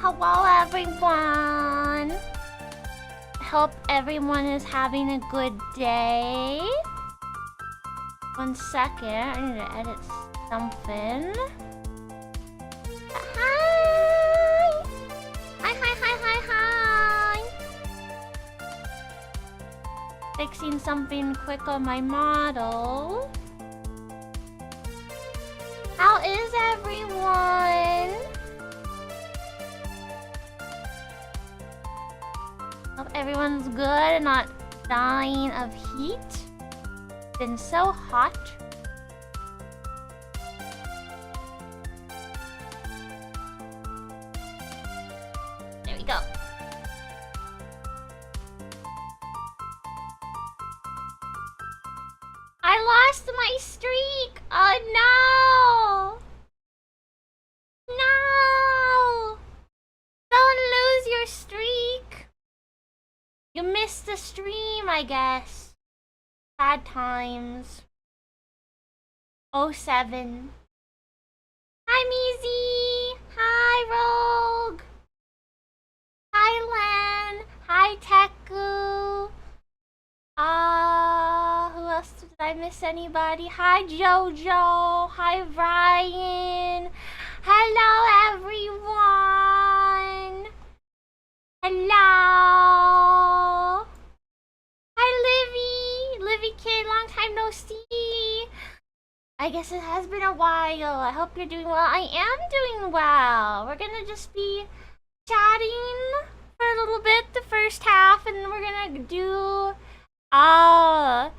hello everyone. Hope everyone is having a good day. 1 second, I need to edit something. Hi! Hi! Fixing something quick on my model. How is everyone? Hope everyone's good and not dying of heat. It's been so hot. There we go. I lost my streak! Oh no! No! Don't lose your streak! You missed the stream, I guess. Sad times. 07. Hi, Meezy! Hi, Rogue! Hi, Len! Hi, Teku! Who else? Did I miss anybody? Hi, Jojo! Hi, Ryan! Hello, everyone! Hello! Hi, Livy Kid, long time no see! I guess it has been a while. I hope you're doing well. I am doing well. We're gonna just be chatting for a little bit, the first half, and then we're gonna do a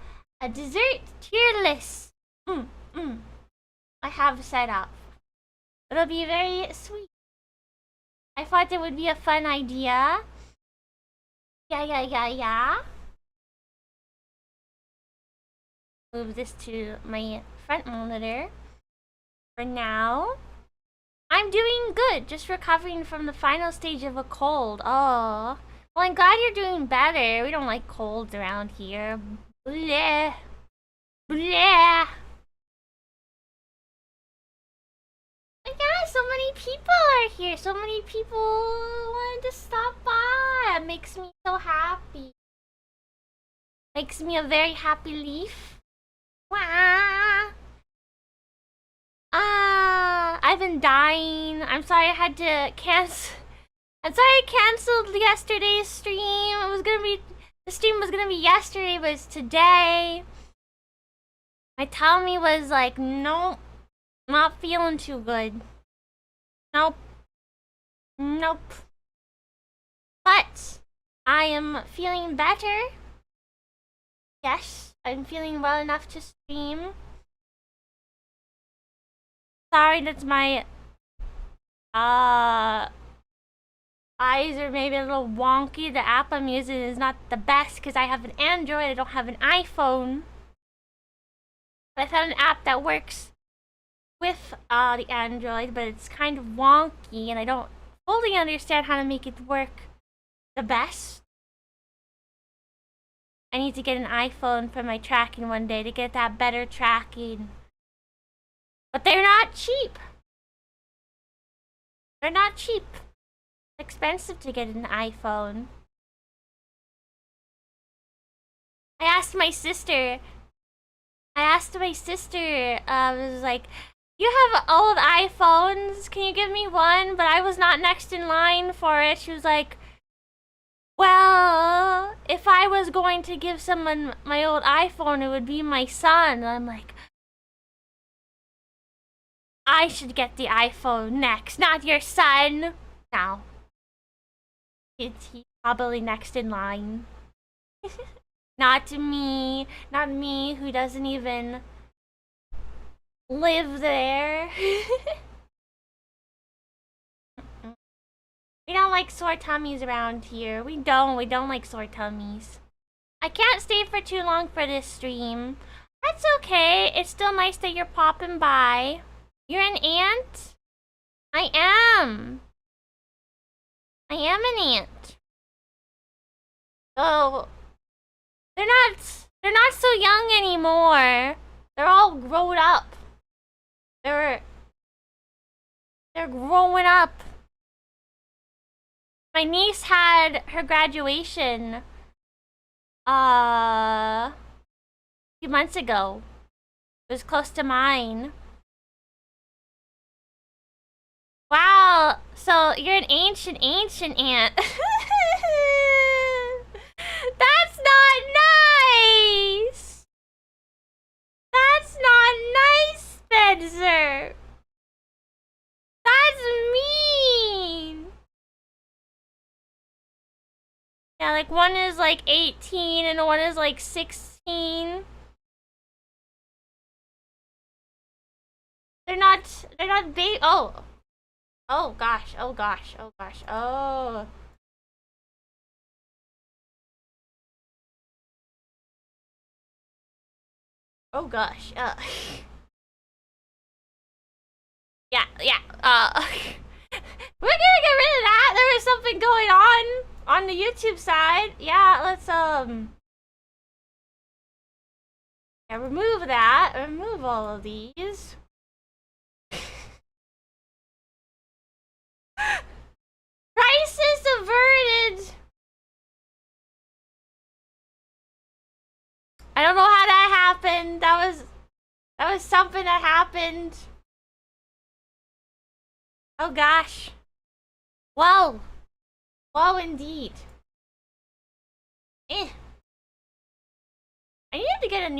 dessert tier list. I have set up. It'll be very sweet. I thought it would be a fun idea. Yeah. Move this to my front monitor. For now, I'm doing good. Just recovering from the final stage of a cold. Oh, well, I'm glad you're doing better. We don't like colds around here. Bleh. Bleh. Yeah, so many people are here. So many people wanted to stop by. It makes me so happy. Makes me a very happy leaf. Wah. I've been dying. I'm sorry I had to cancel. I'm sorry I canceled yesterday's stream. The stream was gonna be yesterday, but it's today. My tummy was like, nope. Not feeling too good. Nope. But I am feeling better. Yes, I'm feeling well enough to stream. Sorry that my eyes are maybe a little wonky. The app I'm using is not the best because I have an Android. I don't have an iPhone. But I found an app that works with the Android, but it's kind of wonky and I don't fully understand how to make it work the best. I need to get an iPhone for my tracking one day to get that better tracking. But they're not cheap. They're not cheap. It's expensive to get an iPhone. I asked my sister, I was like, you have old iPhones, can you give me one? But I was not next in line for it. She was like, well, if I was going to give someone my old iPhone, it would be my son. And I'm like, I should get the iPhone next, not your son. No. He's probably next in line. Not me who doesn't even live there. We don't like sore tummies around here. We don't like sore tummies. I can't stay for too long for this stream. That's okay. It's still nice that you're popping by. You're an ant? I am. I am an ant. Oh, they're not so young anymore. They're all grown up. They're growing up. My niece had her graduation a few months ago. It was close to mine. Wow, so you're an ancient aunt. That's not nice! That's not nice, Spencer! That's mean! Yeah, like one is like 18 and one is like 16. They're not big. Oh. Oh gosh, oh gosh, oh gosh, oh. Oh gosh, yeah, we're gonna get rid of that. There was something going on the YouTube side. Yeah, let's yeah, remove that. Remove all of these. Crisis averted. I don't know how that happened. That was something that happened. Oh gosh. Whoa. Whoa indeed. Eh. I need to get a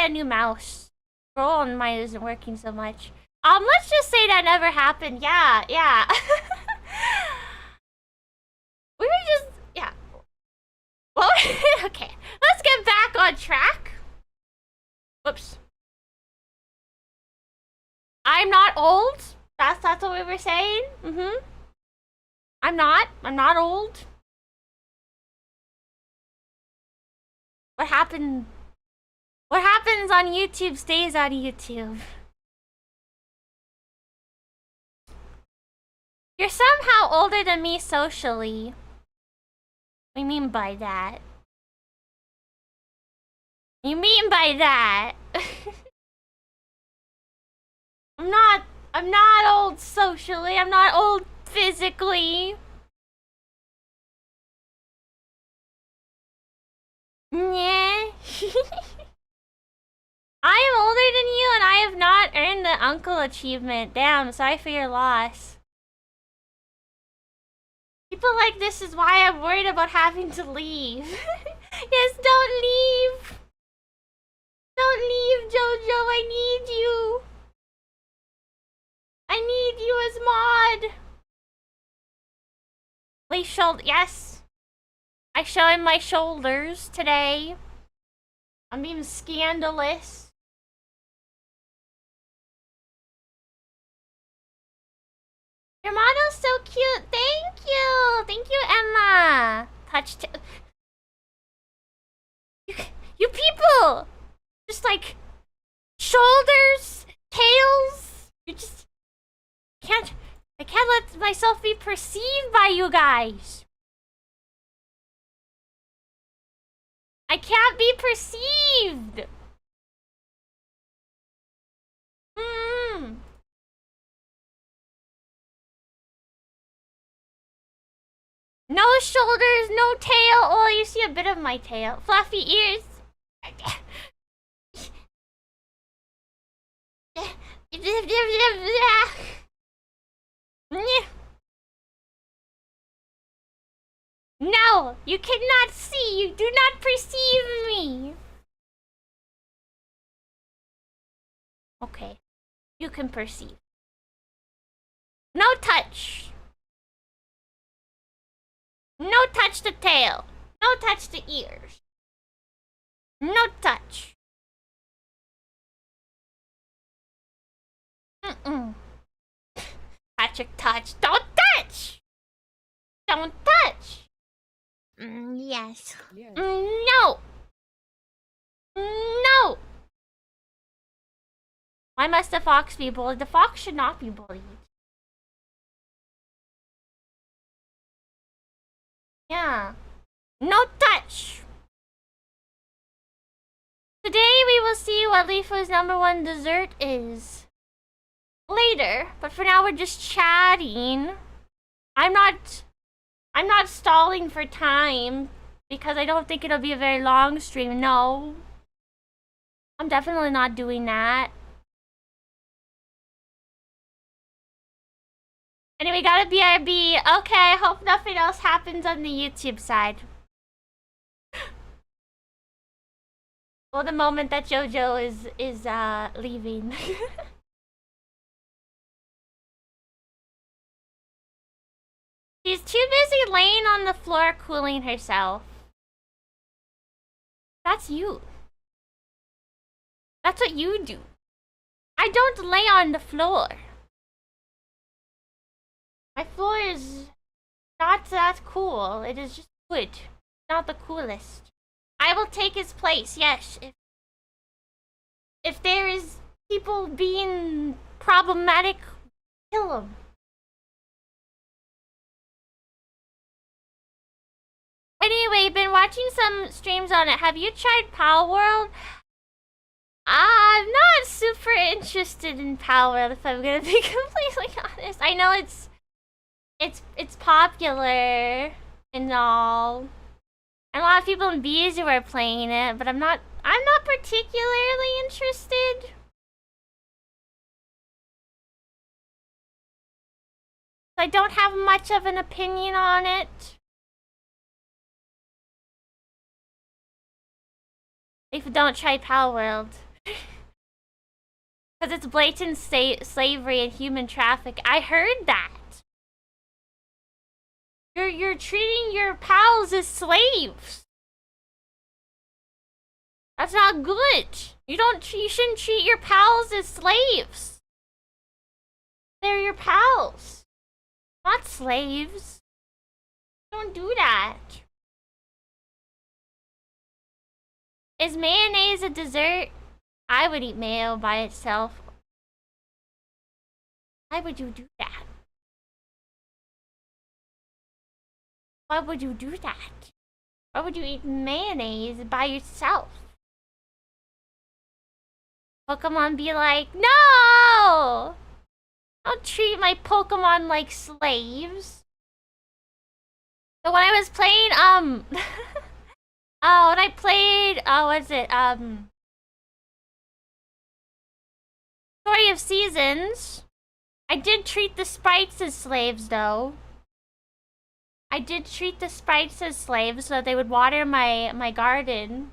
new mouse. Scroll on mine isn't working so much. Let's just say that never happened. Yeah. We were just, yeah. Well, okay. Let's get back on track. Whoops. I'm not old. That's what we were saying. I'm not old. What happens on YouTube stays on YouTube. You're somehow older than me socially. What do you mean by that? You mean by that? I'm not old socially. I'm not old physically. Yeah. I am older than you and I have not earned the uncle achievement. Damn, sorry for your loss. People like this is why I'm worried about having to leave. Yes, don't leave. Don't leave, Jojo. I need you. I need you as mod. Please shoulder. Yes. I show him my shoulders today. I'm being scandalous. Your model's so cute. Thank you. Thank you, Emma. Touched. You people. Just like shoulders, tails. You just I can't let myself be perceived by you guys. I can't be perceived. No shoulders, no tail. Oh, you see a bit of my tail. Fluffy ears. No, you cannot see. You do not perceive me. Okay, you can perceive. No touch. No touch the tail. No touch the ears. No touch. Patrick, touch. Don't touch. Don't touch. Yes. No. No. Why must the fox be bullied? The fox should not be bullied. Yeah. No touch. Today we will see what Leafu's #1 dessert is. Later, but for now we're just chatting. I'm not I'm not stalling for time because I don't think it'll be a very long stream. No. I'm definitely not doing that. Anyway, got a BRB. Okay, hope nothing else happens on the YouTube side. Well, the moment that JoJo is leaving. She's too busy laying on the floor cooling herself. That's you. That's what you do. I don't lay on the floor. My floor is not that cool. It is just wood. Not the coolest. I will take his place, yes. If there is people being problematic, kill them. Anyway, been watching some streams on it. Have you tried Pal World? I'm not super interested in Pal World, if I'm gonna be completely honest. I know it's popular and all. And a lot of people in Bijou are playing it, but I'm not particularly interested. I don't have much of an opinion on it. If you don't try Pal World. Because it's blatant slavery and human traffic. I heard that. You're treating your pals as slaves. That's not good. You shouldn't treat your pals as slaves. They're your pals, not slaves. Don't do that. Is mayonnaise a dessert? I would eat mayo by itself. Why would you do that? Why would you do that? Why would you eat mayonnaise by yourself? Pokemon be like, no! Don't treat my Pokemon like slaves. So when I was playing, when I played, what's it, Story of Seasons, I did treat the sprites as slaves, though. I did treat the sprites as slaves so that they would water my garden.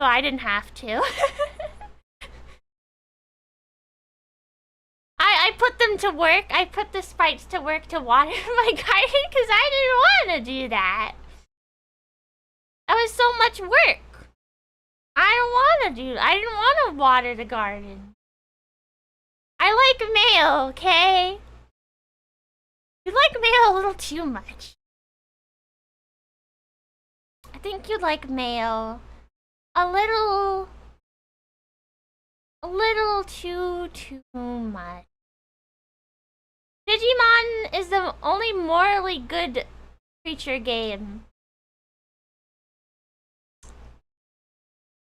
So I didn't have to. I put them to work. I put the sprites to work to water my garden because I didn't want to do that. That was so much work. I didn't want to water the garden. I like mail, okay? You like mail a little too much. I think you like mail a little too much. Digimon is the only morally good creature game.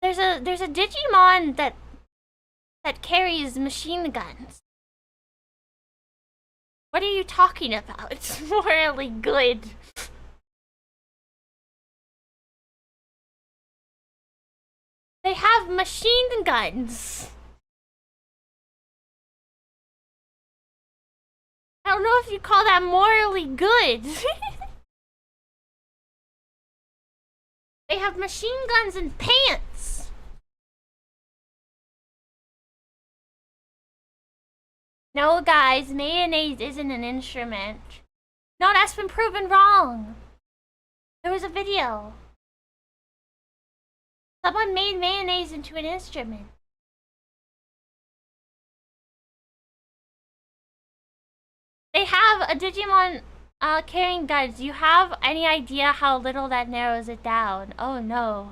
There's a Digimon that carries machine guns. What are you talking about? It's morally good. They have machine guns. I don't know if you call that morally good. They have machine guns and pants. No, guys, mayonnaise isn't an instrument. No, that's been proven wrong. There was a video. Someone made mayonnaise into an instrument. They have a Digimon carrying guns. You have any idea how little that narrows it down? Oh no.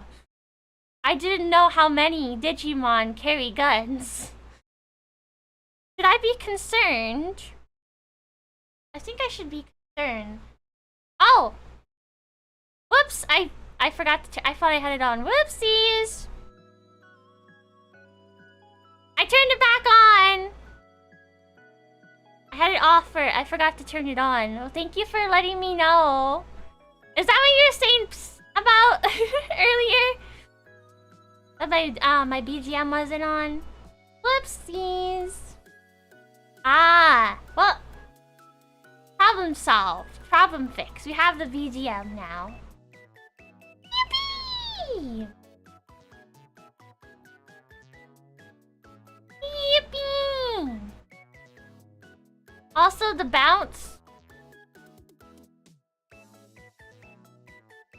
I didn't know how many Digimon carry guns. Should I be concerned? I think I should be concerned. Oh! Whoops! I forgot to I thought I had it on. Whoopsies! I turned it back on! I had it off for... I forgot to turn it on. Well, thank you for letting me know. Is that what you were saying about earlier? That my BGM wasn't on? Whoopsies. Ah, well... Problem solved. Problem fixed. We have the BGM now. Yippee! Yippee! Also, the bounce.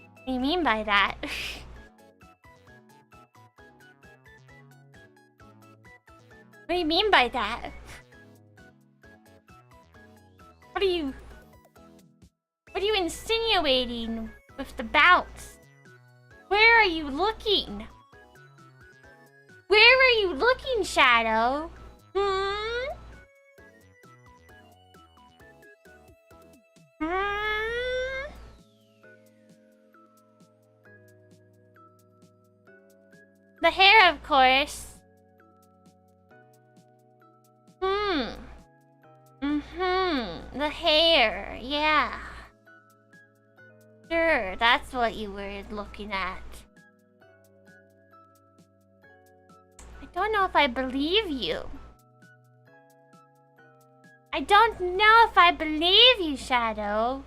What do you mean by that? What do you mean by that? What are you insinuating with the bounce? Where are you looking? Where are you looking, Shadow? Hmm? Hmm? The hair, of course. The hair, yeah. Sure, that's what you were looking at. I don't know if I believe you. I don't know if I believe you, Shadow.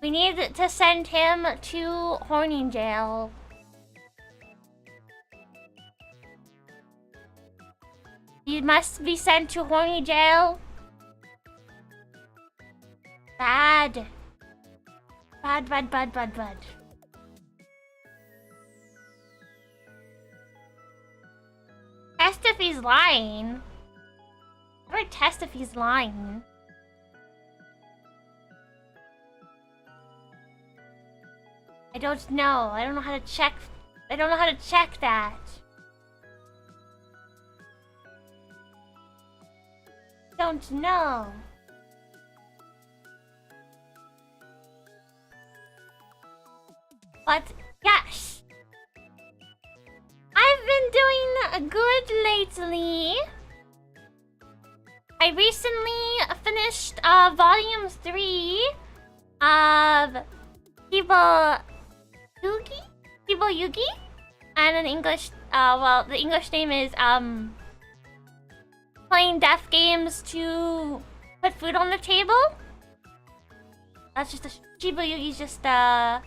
We need to send him to horny jail. You must be sent to horny jail. Bad. Bad. Test if he's lying. How do I test if he's lying? I don't know. I don't know how to check. I don't know how to check that. Don't know. But yes, I've been doing good lately. I recently finished volume 3 of Yugi, and in English, well, the English name is playing deaf games to put food on the table. That's just Yugi's just the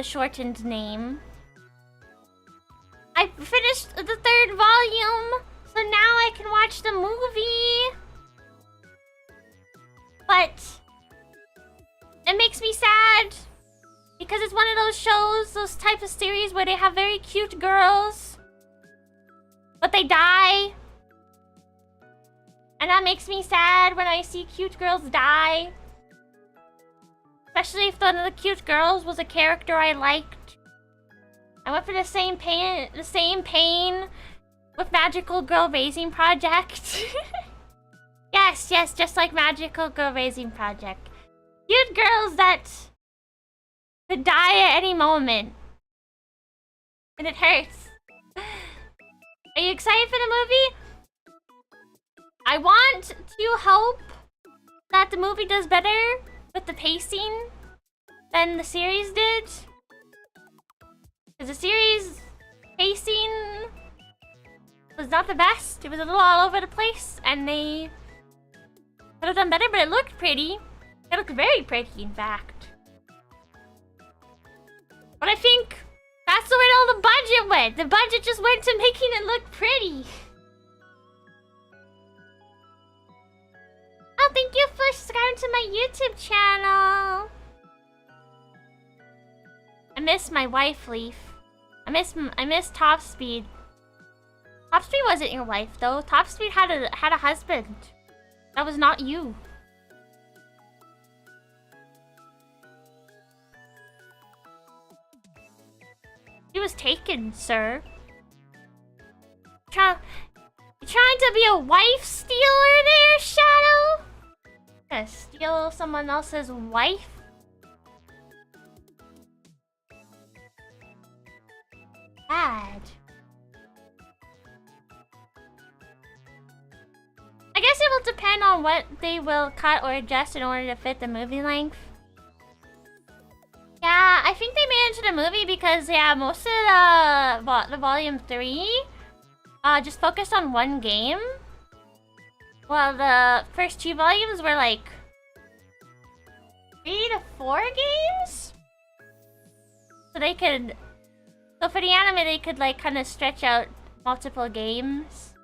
shortened name. I finished the 3rd volume, so now I can watch the movie. But it makes me sad because it's one of those shows, those types of series where they have very cute girls, but they die. And that makes me sad when I see cute girls die. Especially if one of the cute girls was a character I liked. I went for the same pain with Magical Girl Raising Project. Yes, just like Magical Girl Raising Project. Cute girls that could die at any moment. And it hurts. Are you excited for the movie? I want to hope that the movie does better with the pacing than the series did. Because the series pacing was not the best. It was a little all over the place, and they could have done better, but it looked pretty. It looked very pretty, in fact. But I think that's where all the budget went. The budget just went to making it look pretty. Oh, thank you for subscribing to my YouTube channel. I miss my wife, Leaf. I miss Top Speed. Top Speed wasn't your wife, though. Top Speed had a husband. That was not you. He was taken, sir. You trying to be a wife stealer there, Shadow? Gonna steal someone else's wife? Bad. I guess it will depend on what they will cut or adjust in order to fit the movie length. Yeah, I think they made it into the movie because, yeah, most of the volume 3 just focused on one game. Well, the first 2 volumes were like 3 to 4 games? So they could... So for the anime, they could like kind of stretch out multiple games.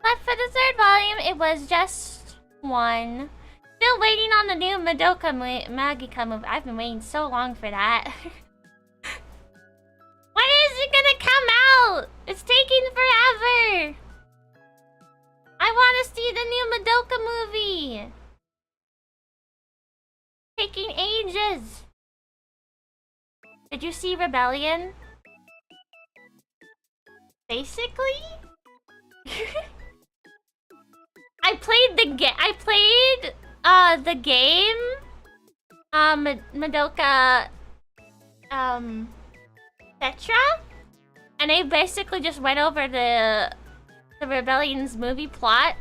But for the 3rd volume, it was just 1. Still waiting on the new Madoka Magica movie. I've been waiting so long for that. When is it gonna come out? It's taking forever. I want to see the new Madoka movie. Taking ages. Did you see Rebellion? Basically? I played the game Madoka Tetra, and I basically just went over the Rebellion's movie plot.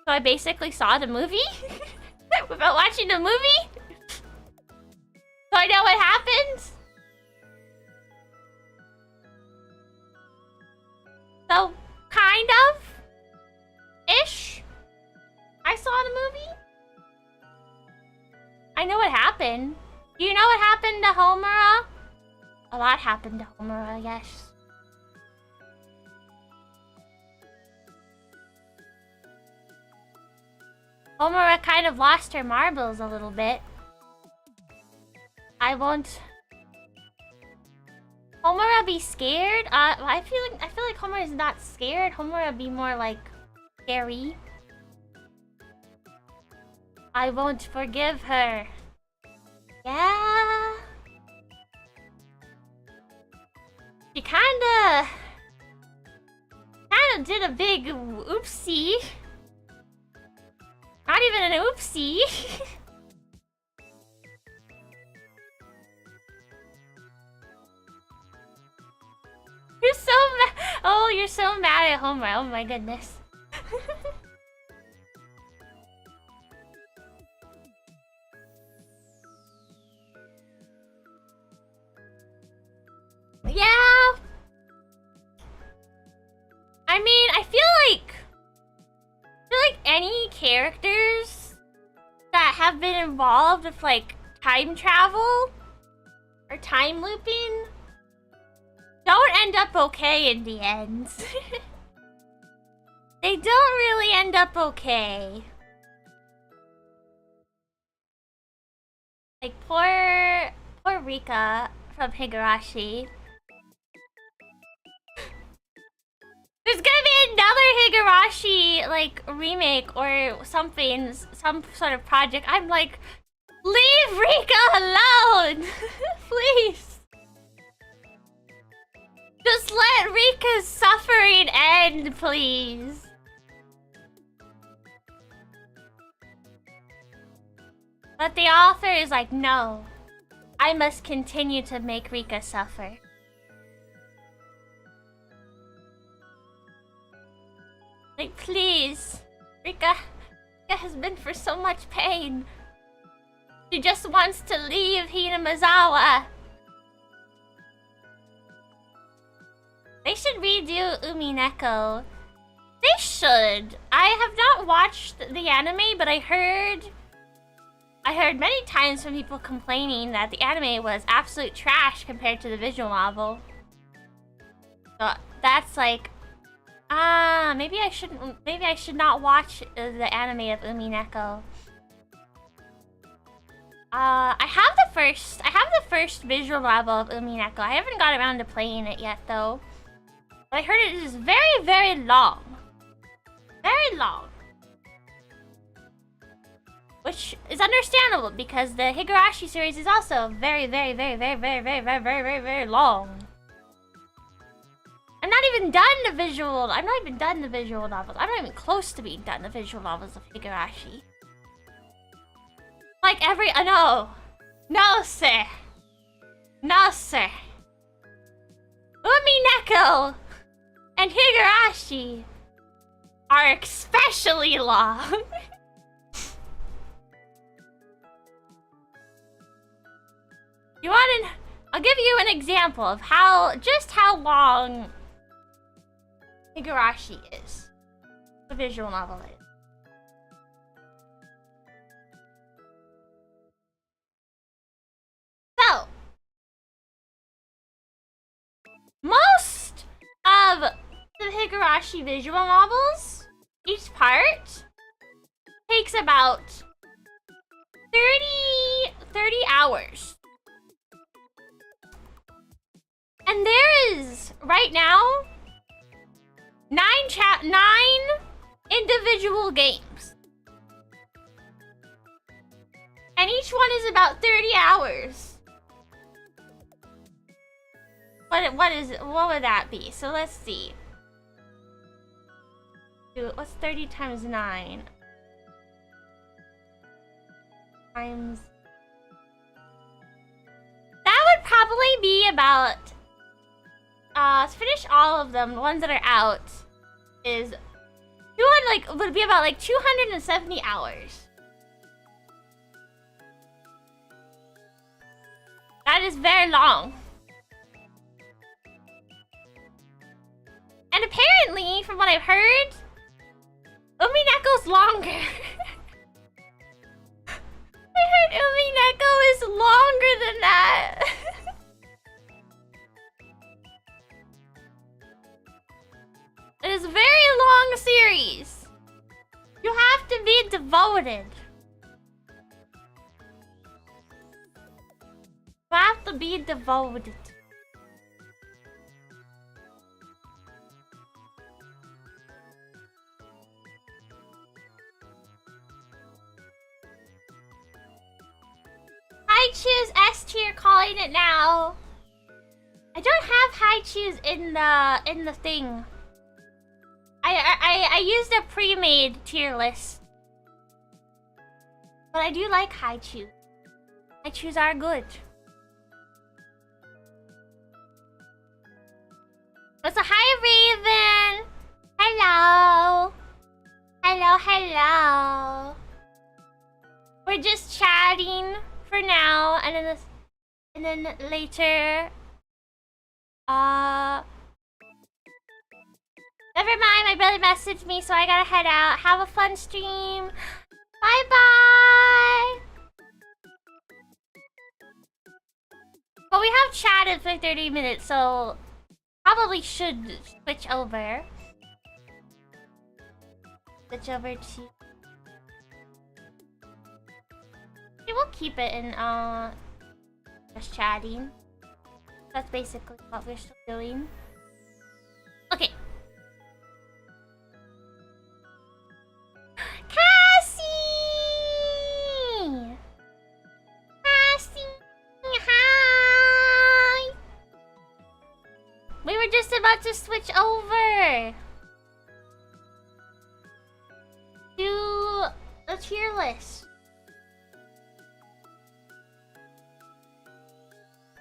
So I basically saw the movie without watching the movie. So I know what happens. So kind of ish. I saw the movie. I know what happened. Do you know what happened to Homura? A lot happened to Homura, yes. Homura kind of lost her marbles a little bit. I won't... Homura be scared? I feel like Homura is not scared. Homura be more like scary. I won't forgive her. Yeah. She kinda did a big oopsie. Not even an oopsie. You're so mad. Oh, you're so mad at Homer. Oh my goodness. Yeah. I mean, I feel like any characters that have been involved with like time travel or time looping don't end up okay in the end. They don't really end up okay. Like poor Rika from Higurashi. There's gonna be another Higurashi like remake or something, some sort of project. I'm like, leave Rika alone, please. Just let Rika's suffering end, please. But the author is like, no, I must continue to make Rika suffer. Like, please. Rika has been for so much pain. She just wants to leave Hinamazawa. They should redo Umineko. They should. I have not watched the anime, but I heard many times from people complaining that the anime was absolute trash compared to the visual novel. So that's like, maybe I should not watch the anime of Umineko. I have the first visual novel of Umineko. I haven't got around to playing it yet though. But I heard it is very, very long. Very long. Which is understandable because the Higurashi series is also very, very, very, very, very, very, very, very, very, very long. I'm not even done the visual. I'm not even done the visual novels. I'm not even close to being done the visual novels of Higurashi. Like every no. No, sir. No, sir. Umineko and Higurashi are especially long. You want an? I'll give you an example of just how long Higurashi is. The visual novel is. So, most of the Higurashi visual novels, each part takes about 30 hours. And there is, right now, 9 individual games. And each one is about 30 hours. What would that be? So let's see. What's 30 times 9? Times... That would probably be about... to finish all of them, the ones that are out, is... would be about like 270 hours. That is very long. And apparently, from what I've heard, Umineko's longer. I heard Umineko is longer than that. It is a very long series. You have to be devoted. You have to be devoted. I choose S tier, calling it now. I don't have high choose in the thing. I used a pre-made tier list. But I do like high choose. High choose are good. It's a hi Raven. Hello. Hello. We're just chatting for now, and then later. Never mind, my brother messaged me, so I gotta head out. Have a fun stream. Bye bye. Well, we have chatted for 30 minutes, so probably should switch over. Switch over to... Okay, we'll keep it in, just chatting. That's basically what we're still doing. Okay. Cassie! Hi! We were just about to switch over to the tier list.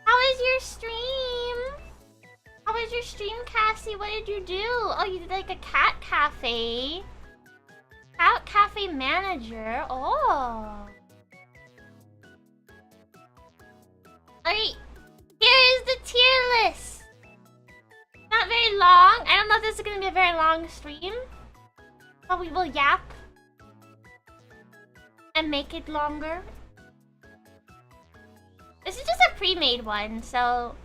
How is your stream? How was your stream, Cassie? What did you do? Oh, you did like a cat cafe. Cat cafe manager. Oh. Alright. Here is the tier list. Not very long. I don't know if this is going to be a very long stream. But we will yap. And make it longer. This is just a pre-made one, so...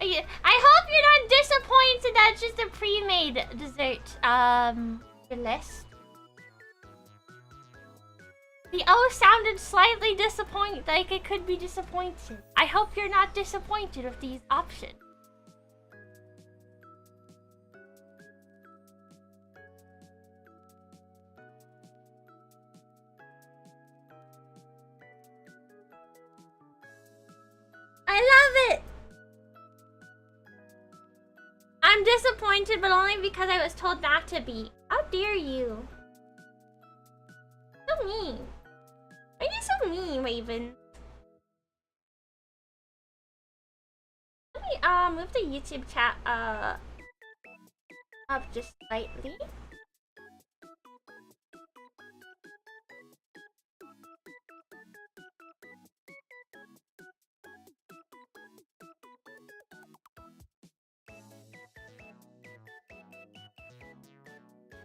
I hope you're not disappointed that it's just a pre-made dessert, list. The O sounded slightly disappointed, like it could be disappointed. I hope you're not disappointed with these options. I love it! disappointed, but only because I was told not to be. How dare you? So mean. Why are you so mean, Raven? Let me move the YouTube chat up just slightly.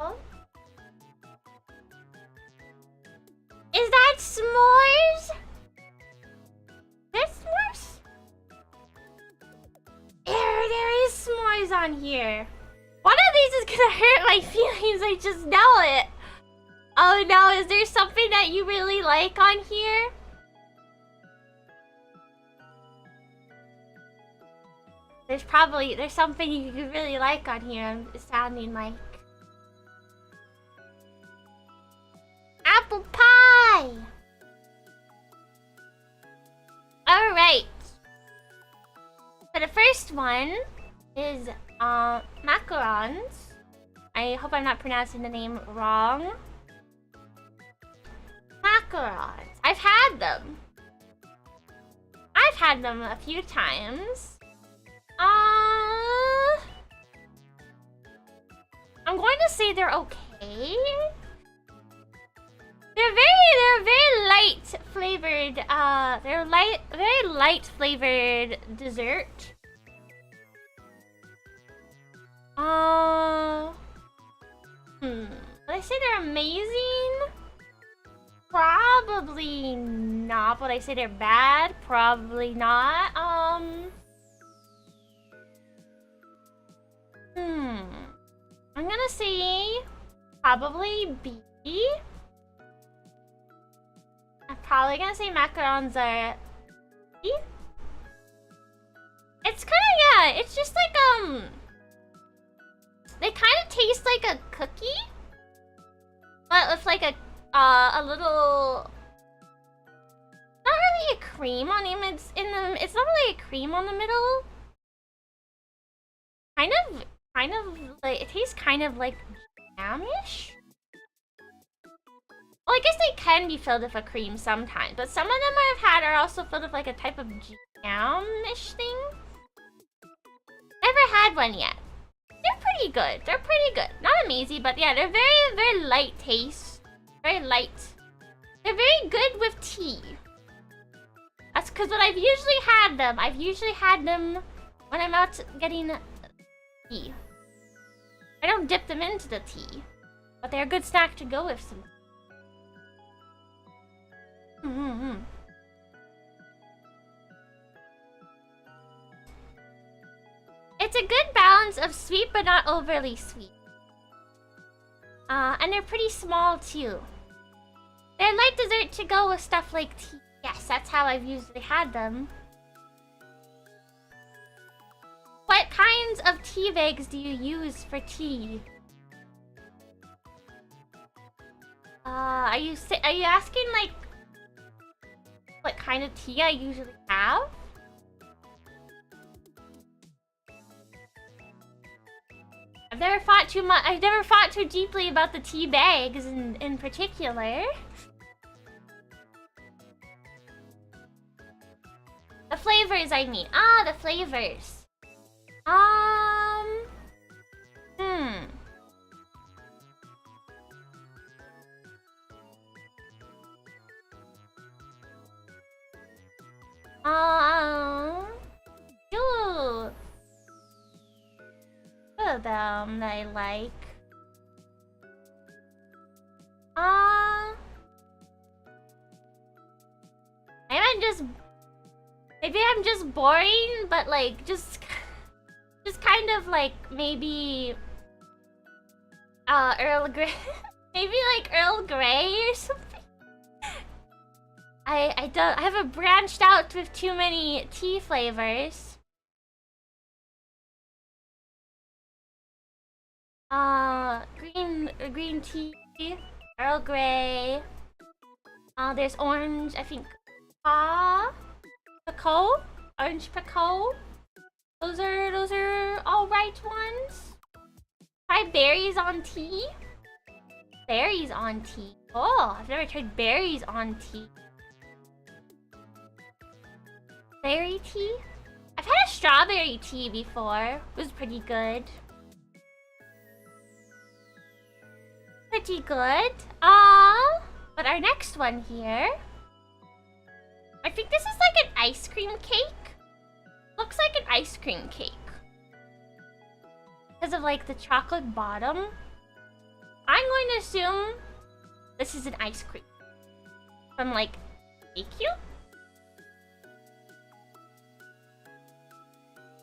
Oh. Is that s'mores? There's s'mores? There is s'mores on here. One of these is gonna hurt my feelings, I just know it. Oh no, is there something that you really like on here? There's something you really like on here, I'm sounding like. Apple pie! Alright. So the first one is macarons. I hope I'm not pronouncing the name wrong. Macarons. I've had them. I've had them a few times. I'm going to say they're okay. They're very light flavored. They're very light flavored dessert. Would I say they're amazing? Probably not. Would I say they're bad? Probably not. I'm gonna say probably B. I'm probably gonna say macarons are B. It's kinda, yeah, it's just like, they kinda taste like a cookie, but with like a little, not really a cream on them, it's not really a cream on the middle. Kind of like, it tastes kind of like jam-ish. Well, I guess they can be filled with a cream sometimes, but some of them I've had are also filled with like a type of jam-ish thing. Never had one yet. They're pretty good. They're pretty good. Not amazing, but yeah, they're very light taste. Very light. They're very good with tea. That's because when I've usually had them when I'm out getting tea. I don't dip them into the tea, but they're a good snack to go with some. It's a good balance of sweet but not overly sweet. And they're pretty small too. They're light dessert to go with stuff like tea. Yes, that's how I've usually had them. What kinds of tea bags do you use for tea? Are you asking like what kind of tea I usually have? I've never thought too deeply about the tea bags in particular. The flavors, I mean. The flavors. Two of them that I like. Maybe I'm just boring, but like just kind of like maybe Earl Grey. Maybe like Earl Grey or something. I haven't branched out with too many tea flavors. Green tea, Earl Grey. There's orange, I think. Pekoe? Orange pekoe? Those are all right ones. Try berries on tea. Berries on tea. Oh, I've never tried berries on tea. Berry tea? I've had a strawberry tea before. It was pretty good. Pretty good. But our next one here, I think this is like an ice cream cake. Looks like an ice cream cake. Because of like the chocolate bottom. I'm going to assume this is an ice cream. From like BQ?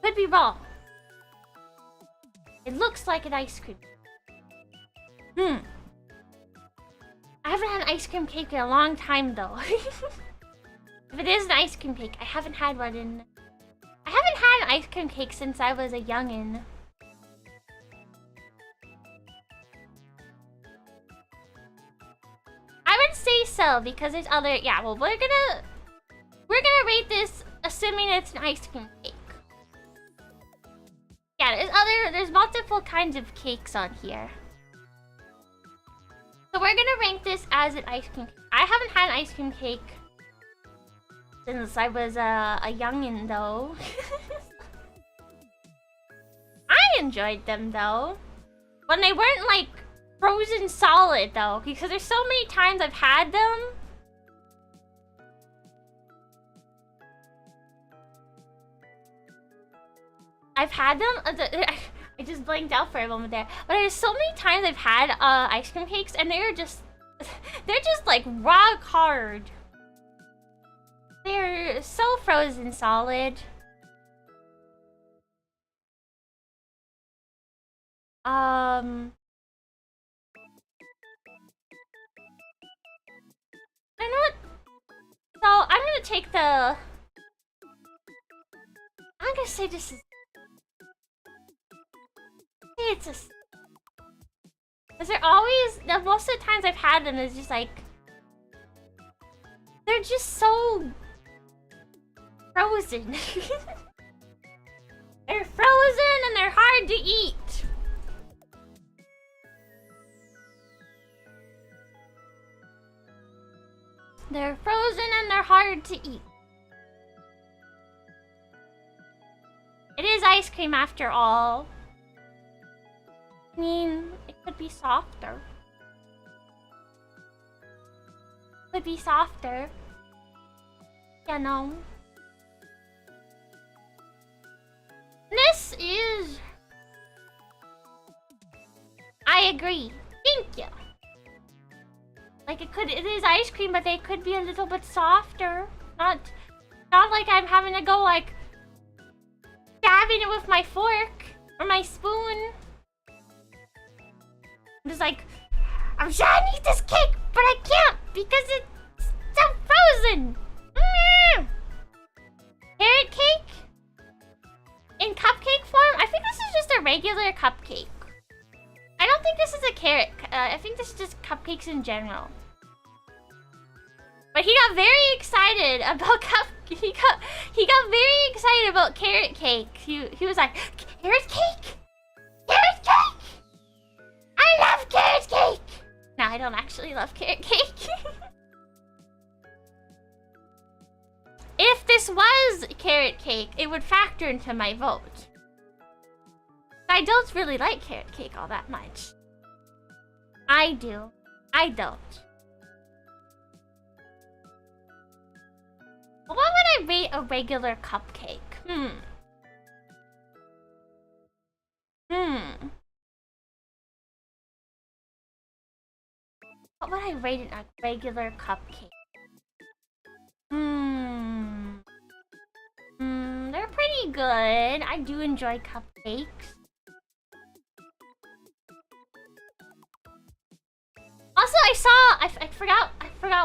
Could be wrong. It looks like an ice cream. I haven't had an ice cream cake in a long time though. If it is an ice cream cake, I haven't had one in... I haven't had an ice cream cake since I was a youngin'. I would say so, because there's other... Yeah, well, we're gonna rate this assuming it's an ice cream cake. Yeah, there's multiple kinds of cakes on here. So we're gonna rank this as an ice cream cake. I haven't had an ice cream cake since I was a youngin' though. I enjoyed them though. When they weren't like frozen solid though, because there's so many times I've had them. I just blanked out for a moment there. But there's so many times I've had ice cream cakes and they're just like rock hard. They're so frozen solid. I know what? So I'm gonna take the... I'm gonna say this is... It's a... Because they're always... Most of the times I've had them, it's just like... They're just so... frozen. They're frozen and they're hard to eat. They're frozen and they're hard to eat. It is ice cream after all. I mean, it could be softer. Could be softer. You know. This is... I agree. Thank you. Like it is ice cream, but they could be a little bit softer. Not like I'm having to go like stabbing it with my fork or my spoon. I'm just like, I'm trying to eat this cake, but I can't because it's so frozen. Carrot cake in cupcake form. I think this is just a regular cupcake. I don't think this is a carrot. I think this is just cupcakes in general. But he got very excited about he got very excited about carrot cake. He was like, carrot cake, carrot cake. I love carrot cake. No, I don't actually love carrot cake. If this was carrot cake, it would factor into my vote. I don't really like carrot cake all that much. I do. I don't. What would I rate a regular cupcake? What would I rate a regular cupcake? They're pretty good. I do enjoy cupcakes. Also, I forgot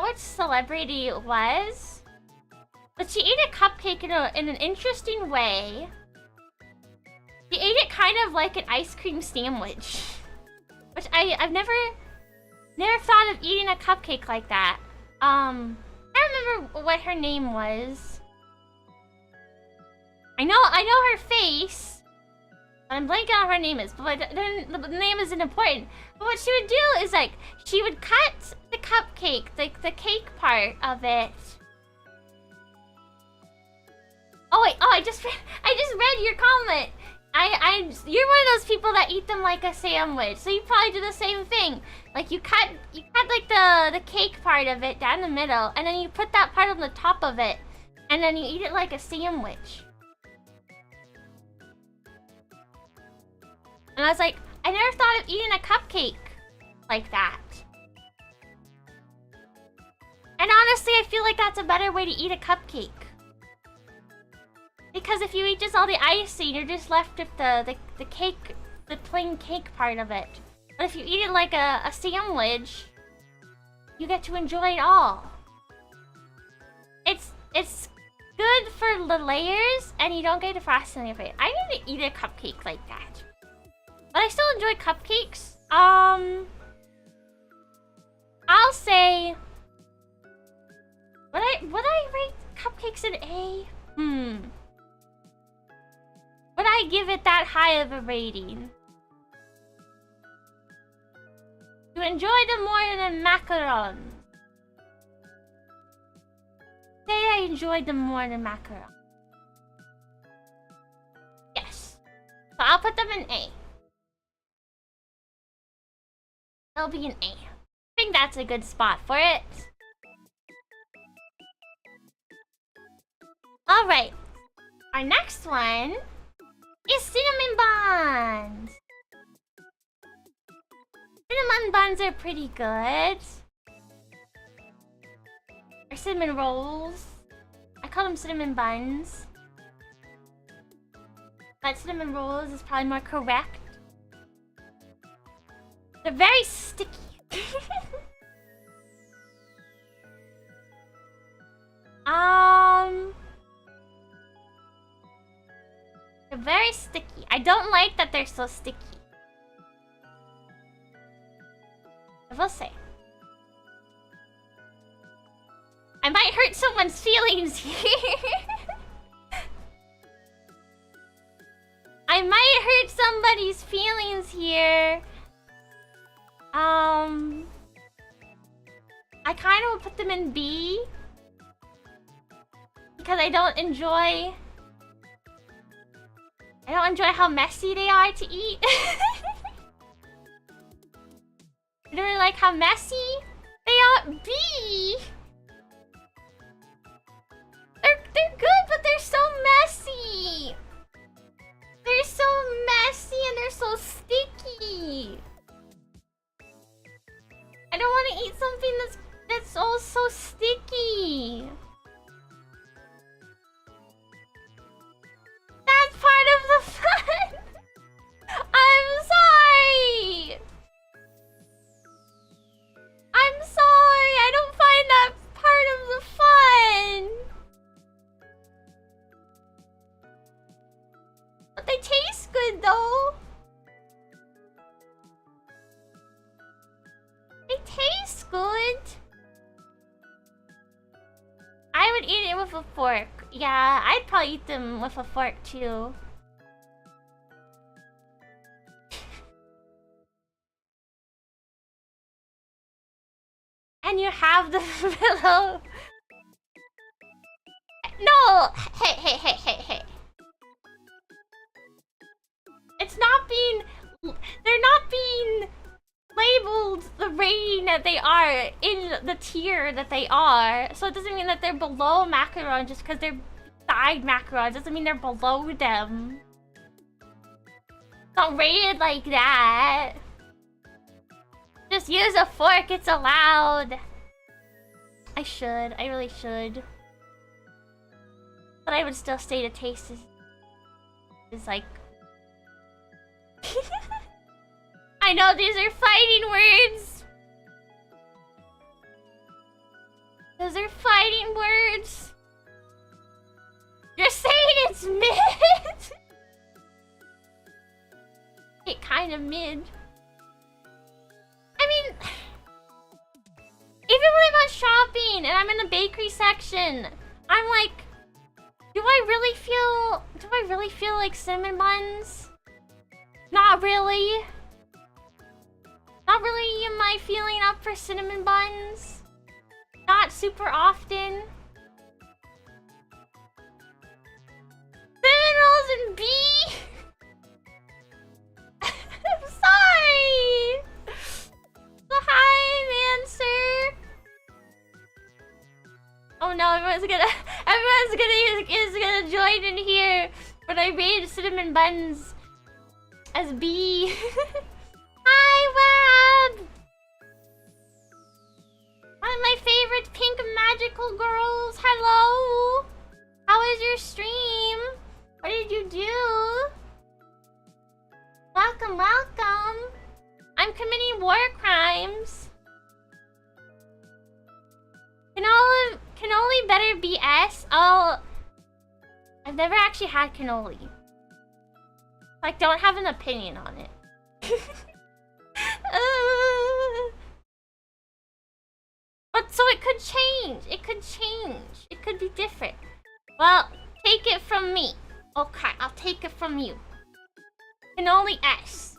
what celebrity it was. But she ate a cupcake in an interesting way. She ate it kind of like an ice cream sandwich. Which I've never thought of eating a cupcake like that. I don't remember what her name was. I know her face. But I'm blanking on what her name is. But the name isn't important. But what she would do is like she would cut the cupcake, like the cake part of it. Oh wait, I just read your comment. You're one of those people that eat them like a sandwich, so you probably do the same thing. Like you cut like the cake part of it down the middle, and then you put that part on the top of it, and then you eat it like a sandwich. And I was like, I never thought of eating a cupcake like that. And honestly, I feel like that's a better way to eat a cupcake. Because if you eat just all the icing, you're just left with the cake, the plain cake part of it. But if you eat it like a sandwich, you get to enjoy it all. It's good for the layers, and you don't get the frosting on your face. I need to eat a cupcake like that. But I still enjoy cupcakes. I'll say... Would I rate cupcakes an A? Would I give it that high of a rating? To enjoy them more than macarons. Say I enjoyed them more than macarons. Yes. So I'll put them in A. They'll be an A. I think that's a good spot for it. Alright. Our next one is cinnamon buns. Cinnamon buns are pretty good. Or cinnamon rolls. I call them cinnamon buns. But cinnamon rolls is probably more correct. They're very sticky. They're very sticky. I don't like that they're so sticky. I will say. I might hurt someone's feelings here. I might hurt somebody's feelings here. I kind of would put them in B. Because I don't enjoy how messy they are to eat. I don't really like how messy they are. B. They're good, but they're so messy. They're so messy and they're so sticky. I don't want to eat something that's all so sticky. That's part of the fun. I'm sorry. I'm sorry. I don't find that part of the fun. But they taste good though. They taste good. I would eat it with a fork. Yeah, I'd probably eat them with a fork too. And you have the pillow. No! Hey. It's not being... They're not being labeled the rating that they are in the tier that they are. So it doesn't mean that they're below macaron just because they're beside macaron. It doesn't mean they're below them. It's not rated like that. Just use a fork, it's allowed. I should. I really should. But I would still say the taste is like... I know these are fighting words. Those are fighting words. You're saying it's mid? It kind of mid. I mean, even when I'm out shopping and I'm in the bakery section, I'm like, Do I really feel like cinnamon buns? Not really. Not really am I feeling up for cinnamon buns. Not super often. Cinnamon rolls and B? I'm sorry! So hi, Mancer. Oh no, everyone's gonna join in here. But I made cinnamon buns as B. Hi, Web! One of my favorite pink magical girls. Hello! How was your stream? What did you do? Welcome, welcome. I'm committing war crimes. Cannoli better be S? Oh, I've never actually had cannoli. Like, don't have an opinion on it. But so it could change. It could change. It could be different. Well, take it from me. Okay, I'll take it from you. Cannoli S.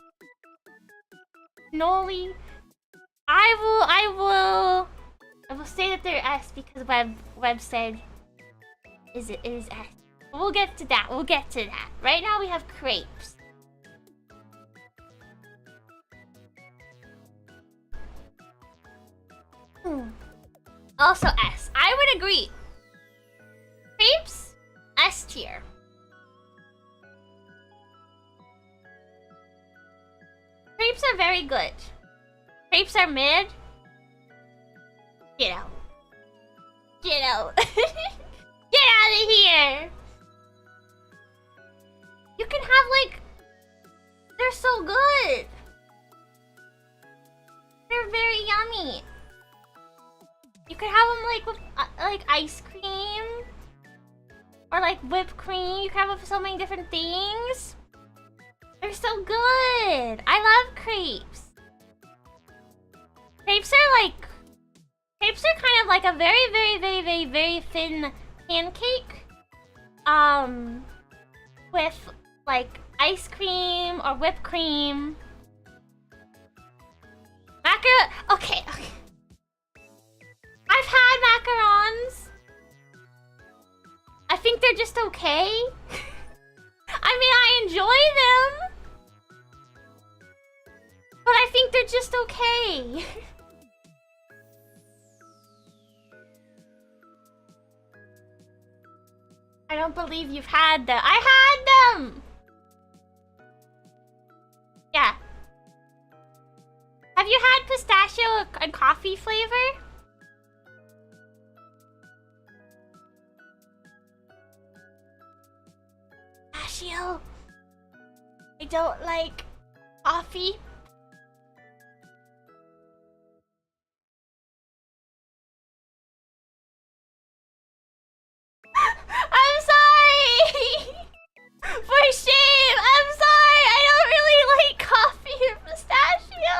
Cannoli. I will say that they're S because Web said it is S. We'll get to that. We'll get to that. Right now we have crepes. Also S. I would agree. Crepes, S tier. Crepes are very good. Crepes are mid. Get out. Get out. Get out of here. You can have like... They're so good. They're very yummy. You could have them like with like ice cream. Or like whipped cream. You can have them with so many different things. They're so good. I love crepes. Crepes are kind of like a very, very, very, very, very thin pancake. With like ice cream or whipped cream. Okay. I've had macarons. I think they're just okay. I mean, I enjoy them. But I think they're just okay. I don't believe you've had them. I had them! Yeah. Have you had pistachio and coffee flavor? Pistachio. I don't like coffee. I'm sorry! For shame! I'm sorry! I don't really like coffee or pistachio!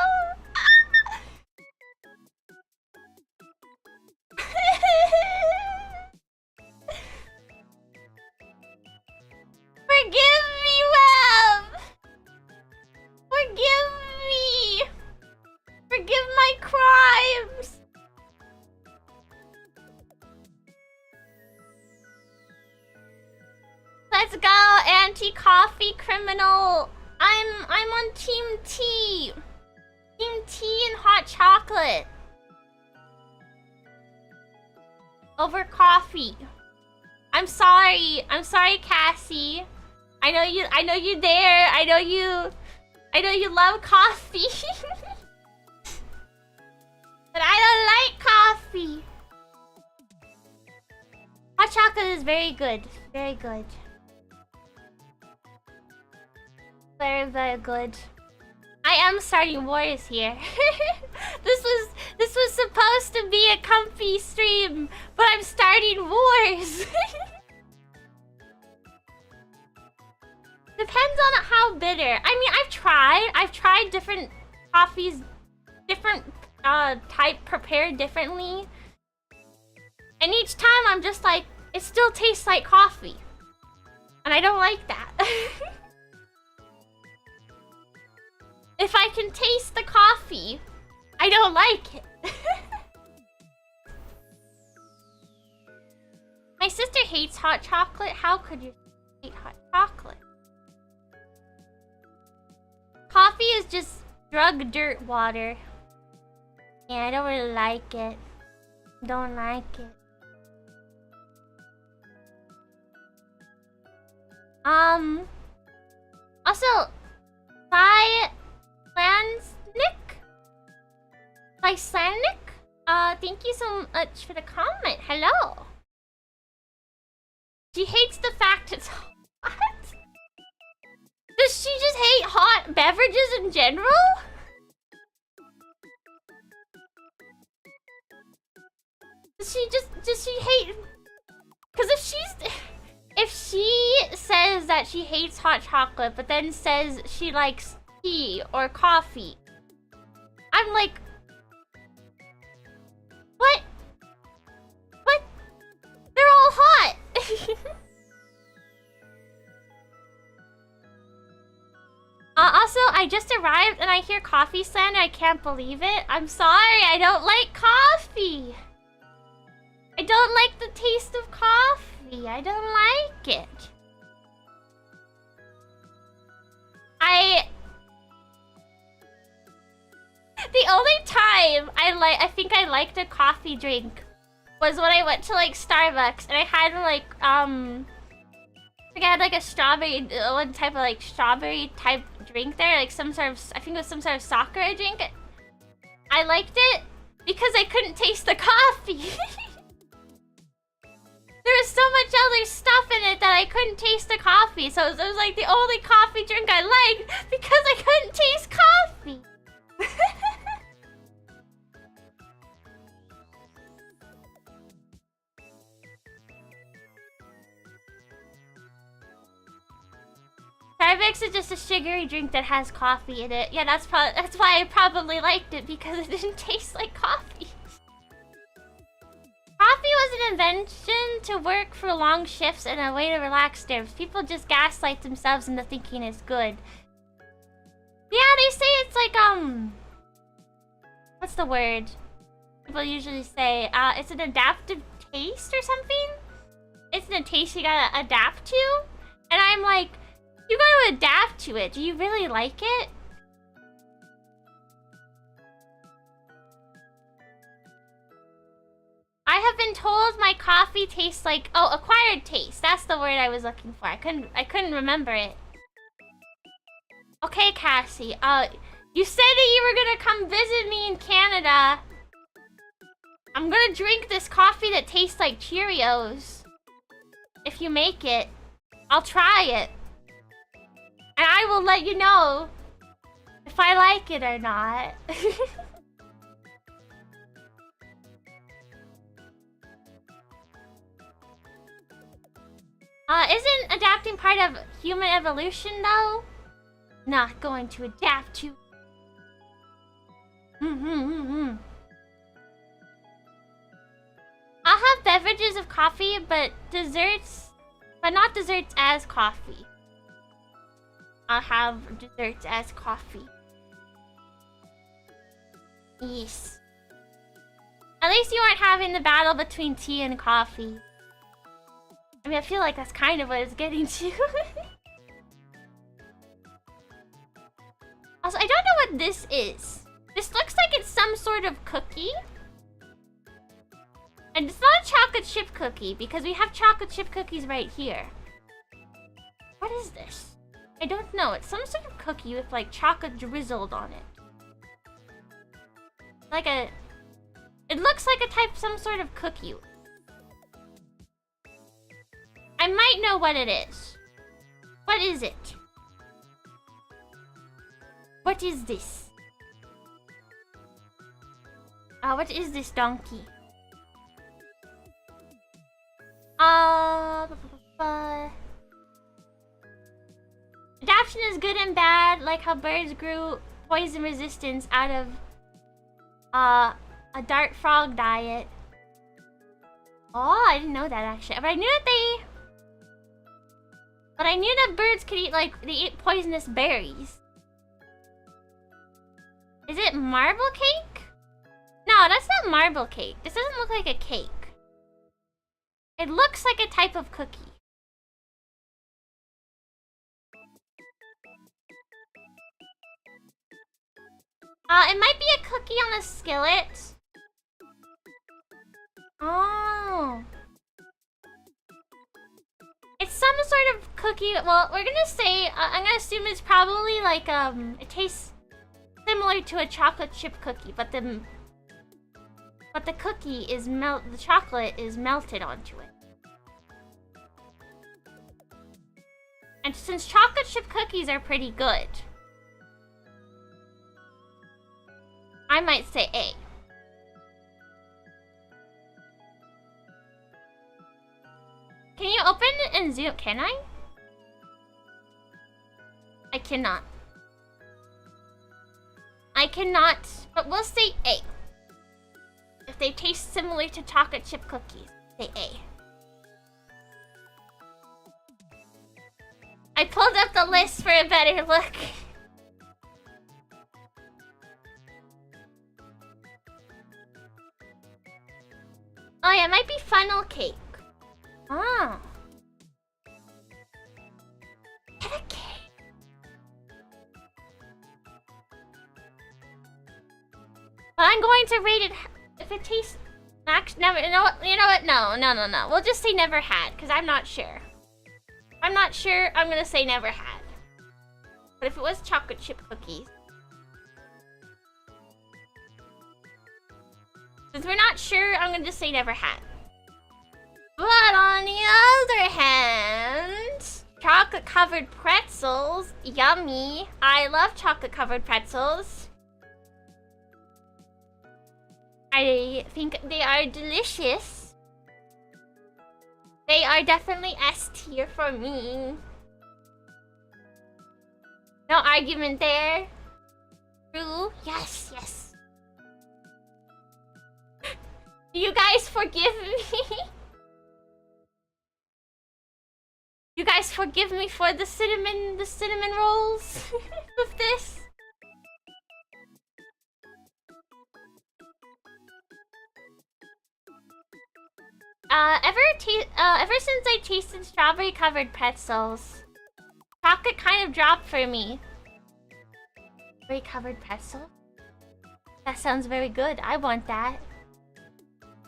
Forgive me, Web! Forgive me! Forgive my crimes! Let's go, anti-coffee criminal. I'm on Team Tea. Team tea and hot chocolate. Over coffee. I'm sorry, Cassie. I know you there. I know you love coffee. But I don't like coffee. Hot chocolate is very good. Very good. Very, very good. I am starting wars here. This was supposed to be a comfy stream, but I'm starting wars. Depends on how bitter. I mean, I've tried different coffees, different type prepared differently. And each time I'm just like, it still tastes like coffee. And I don't like that. If I can taste the coffee, I don't like it. My sister hates hot chocolate. How could you hate hot chocolate? Coffee is just drug dirt water. Yeah, I don't really like it. Don't like it. Also, thank you so much for the comment. Hello. She hates the fact it's hot. Does she just hate hot beverages in general? Does she hate? Because if she says that she hates hot chocolate, but then says she likes tea or coffee, I'm like, what? What? They're all hot. Also, I just arrived and I hear coffee slander. I can't believe it. I'm sorry, I don't like coffee. I don't like the taste of coffee. I don't like it. The only time I think I liked a coffee drink was when I went to like Starbucks and I had like I think I had like a strawberry, one type of like strawberry type drink there, like some sort of, I think it was some sort of Sakura drink. I liked it because I couldn't taste the coffee. There was so much other stuff in it that I couldn't taste the coffee, so it was like the only coffee drink I liked because I couldn't taste coffee. Starbucks is just a sugary drink that has coffee in it. Yeah, that's why I probably liked it, because it didn't taste like coffee. Coffee was an invention to work for long shifts and a way to relax nerves. People just gaslight themselves into thinking it's good. Yeah, they say it's like, what's the word? People usually say, it's an adaptive taste or something? It's a taste you gotta adapt to? And I'm like, you gotta adapt to it. Do you really like it? I have been told my coffee tastes like, acquired taste. That's the word I was looking for. I couldn't remember it. Okay, Cassie. You said that you were gonna come visit me in Canada. I'm gonna drink this coffee that tastes like Cheerios. If you make it, I'll try it. And I will let you know if I like it or not. Isn't adapting part of human evolution, though? Not going to adapt to... I'll have beverages of coffee, but not desserts as coffee. I'll have desserts as coffee. Yes. At least you aren't having the battle between tea and coffee. I mean, I feel like that's kind of what it's getting to. Also, I don't know what this is. This looks like it's some sort of cookie. And it's not a chocolate chip cookie, because we have chocolate chip cookies right here. What is this? I don't know. It's some sort of cookie with like chocolate drizzled on it. It looks like some sort of cookie. I might know what it is. What is it? What is this? What is this donkey? Adaptation is good and bad, like how birds grew poison resistance out of a dart frog diet. Oh, I didn't know that actually. But I knew that But I knew that birds could eat, like, they eat poisonous berries. Is it marble cake? No, that's not marble cake. This doesn't look like a cake. It looks like a type of cookie. It might be a cookie on a skillet. Oh. It's some sort of cookie. Well, we're gonna say, I'm gonna assume it's probably like, it tastes similar to a chocolate chip cookie, but the cookie is the chocolate is melted onto it. And since chocolate chip cookies are pretty good, I might say A. Can you open and zoom? Can I? I cannot. I cannot, but we'll say A. If they taste similar to chocolate chip cookies, say A. I pulled up the list for a better look. Oh yeah, it might be funnel cake. Ah. Get a cake. But I'm going to rate it if it tastes. Actually, never. You know what? No. We'll just say never had, because I'm not sure. I'm not sure. I'm gonna say never had. But if it was chocolate chip cookies, since we're not sure, I'm gonna just say never had. But on the other hand, chocolate covered pretzels, yummy. I love chocolate covered pretzels. I think they are delicious. They are definitely S tier for me. No argument there. True. Yes. You guys forgive me? You guys forgive me for the cinnamon rolls with this? Ever since I tasted strawberry covered pretzels, chocolate kind of dropped for me. Strawberry covered pretzel? That sounds very good. I want that.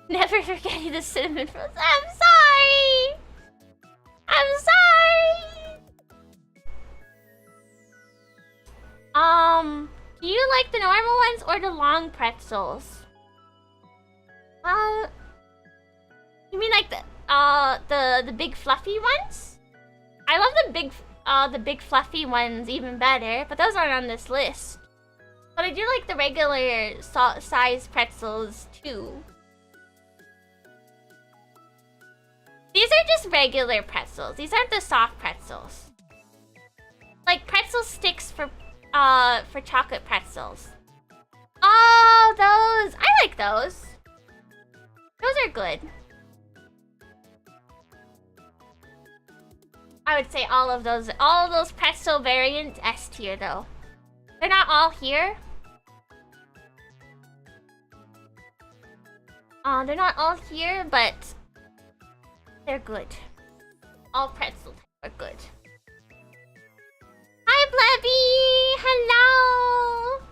Never forgetting the cinnamon rolls. I'm sorry! Do you like the normal ones or the long pretzels? You mean like the big fluffy ones? I love the big fluffy ones even better, but those aren't on this list. But I do like the regular size pretzels too. These are just regular pretzels. These aren't the soft pretzels. Like pretzel sticks for chocolate pretzels. Oh, those! I like those. Those are good. I would say all of those pretzel variants S tier though. They're not all here. They're not all here, but they're good. All pretzels are good. Hi, Blebby! Hello!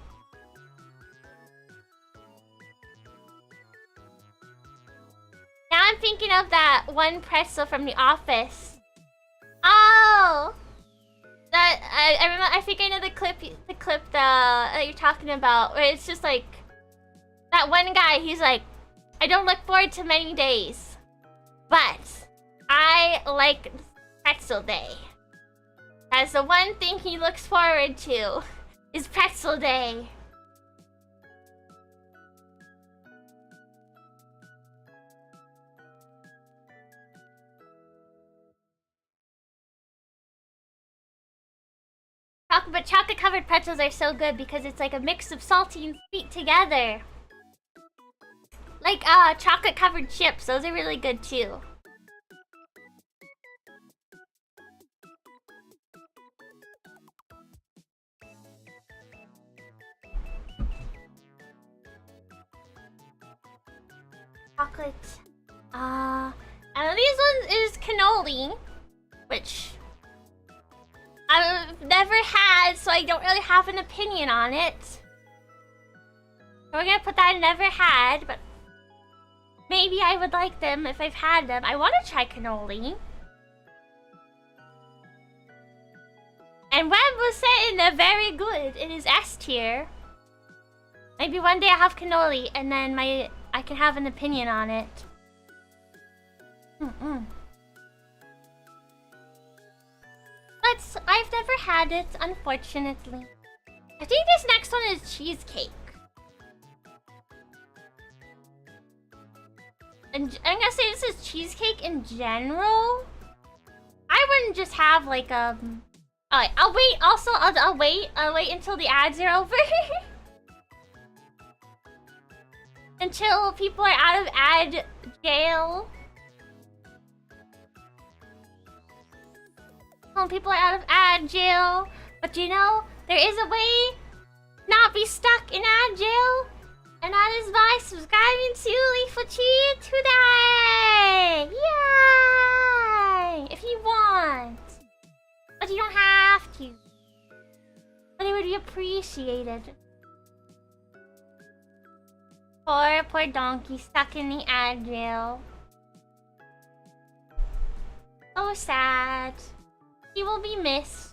Now I'm thinking of that one pretzel from The Office. Oh! That I remember. I think I know the clip that you're talking about, where it's just like that one guy. He's like, I don't look forward to many days, but I like pretzel day. That's the one thing he looks forward to, is pretzel day. But chocolate covered pretzels are so good because it's like a mix of salty and sweet together. Like chocolate covered chips, those are really good too. chocolate. And these ones is cannoli, which I've never had, so I don't really have an opinion on it. So we're gonna put that never had, but maybe I would like them if I've had them. I want to try cannoli. And Web was saying they're very good. It is S tier. Maybe one day I'll have cannoli and then I can have an opinion on it. I've never had it, unfortunately. I think this next one is cheesecake. And I'm gonna say this is cheesecake in general. I wouldn't just have like Alright, I'll wait. Also, I'll wait. I'll wait until the ads are over. Until people are out of ad jail. When people are out of ad jail. But you know, there is a way not be stuck in ad jail. And that is by subscribing to Leafuchii today! Yay! If you want. But you don't have to. But it would be appreciated. Poor donkey stuck in the ad jail. So sad. He will be missed.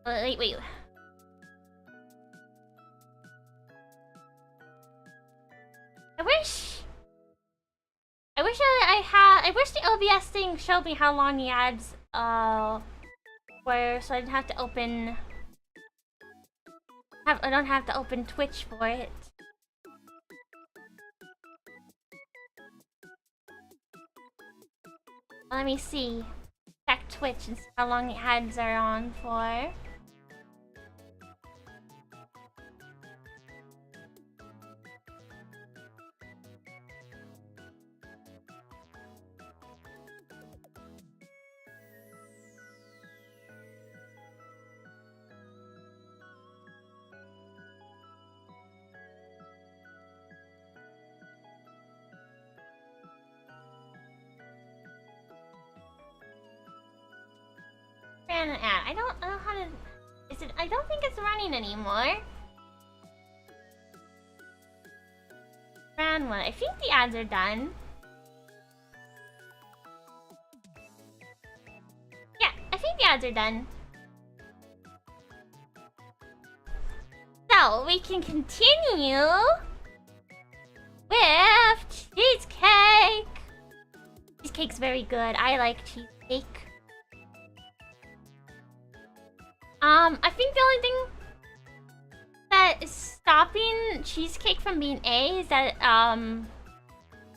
Wait. I wish the OBS thing showed me how long the ads were, so I didn't have to open. I don't have to open Twitch for it. Let me see. Check Twitch and see how long the ads are on for. Ran an ad. I don't know how to. Is it? I don't think it's running anymore. Ran one. I think the ads are done. Yeah, I think the ads are done. So we can continue with cheesecake. Cheesecake's very good. I like cheesecake. I think the only thing that is stopping cheesecake from being A is that I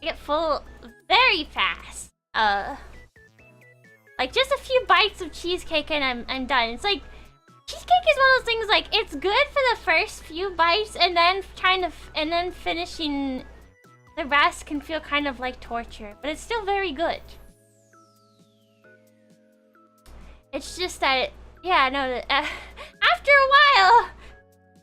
get full very fast. Like just a few bites of cheesecake and I'm done. It's like cheesecake is one of those things like it's good for the first few bites and then and then finishing the rest can feel kind of like torture, but it's still very good. It's just that yeah, no, after a while,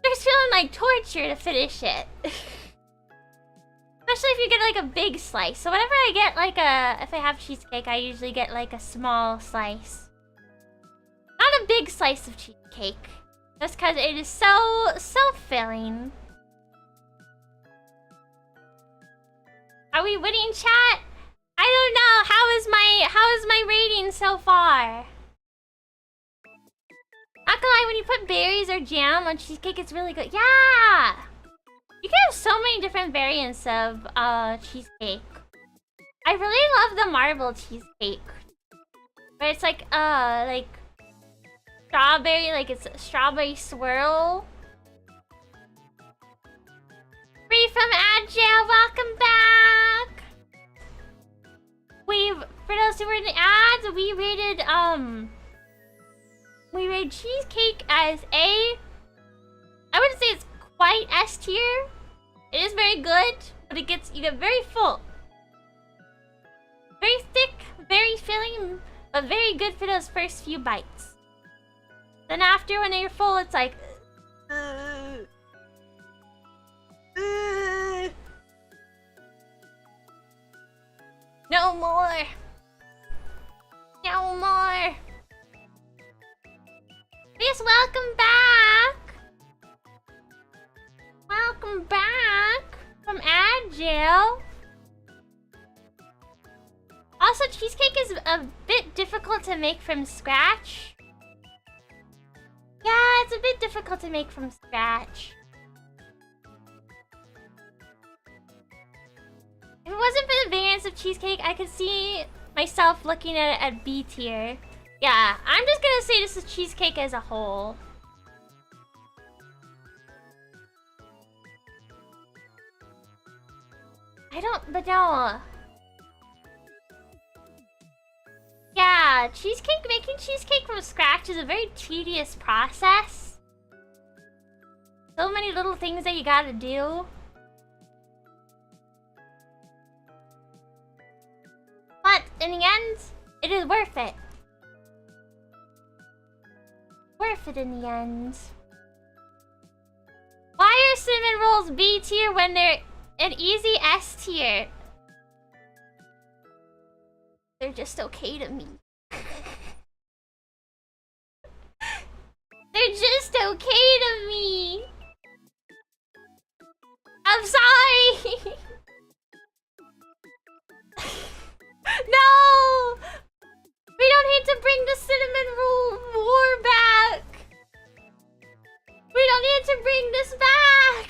it's feeling like torture to finish it. Especially if you get like a big slice. So whenever I get like if I have cheesecake, I usually get like a small slice. Not a big slice of cheesecake. Just because it is so filling. Are we winning, chat? I don't know. How is my rating so far? Not gonna lie, when you put berries or jam on cheesecake, it's really good. Yeah! You can have so many different variants of cheesecake. I really love the marble cheesecake. Where it's like strawberry, like it's a strawberry swirl. Free from ad jail, welcome back! For those who were in the ads, we rated cheesecake as A. I wouldn't say it's quite S tier. It is very good, but you get very full. Very thick, very filling, but very good for those first few bites. Then after, when you're full, it's like No more! No more! Please welcome back! Welcome back from Agile. Also, cheesecake is a bit difficult to make from scratch. Yeah, it's a bit difficult to make from scratch. If it wasn't for the variants of cheesecake, I could see myself looking at it at B tier. Yeah, I'm just gonna say this is cheesecake as a whole. But no. Yeah, making cheesecake from scratch is a very tedious process. So many little things that you gotta do. But in the end, it is worth it. Worth it in the end. Why are cinnamon rolls B tier when they're an easy S tier? They're just okay to me. They're just okay to me. I'm sorry. No! We don't need to bring the cinnamon roll war back. We don't need to bring this back.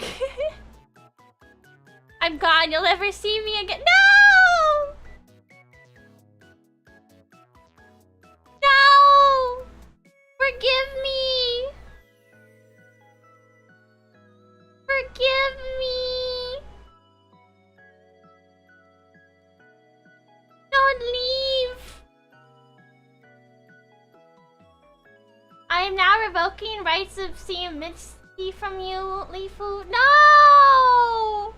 I'm gone. You'll never see me again. No! No! Forgive me. Forgive me. Don't leave. I am now revoking rights of seeing Misty from you, Leafu. No!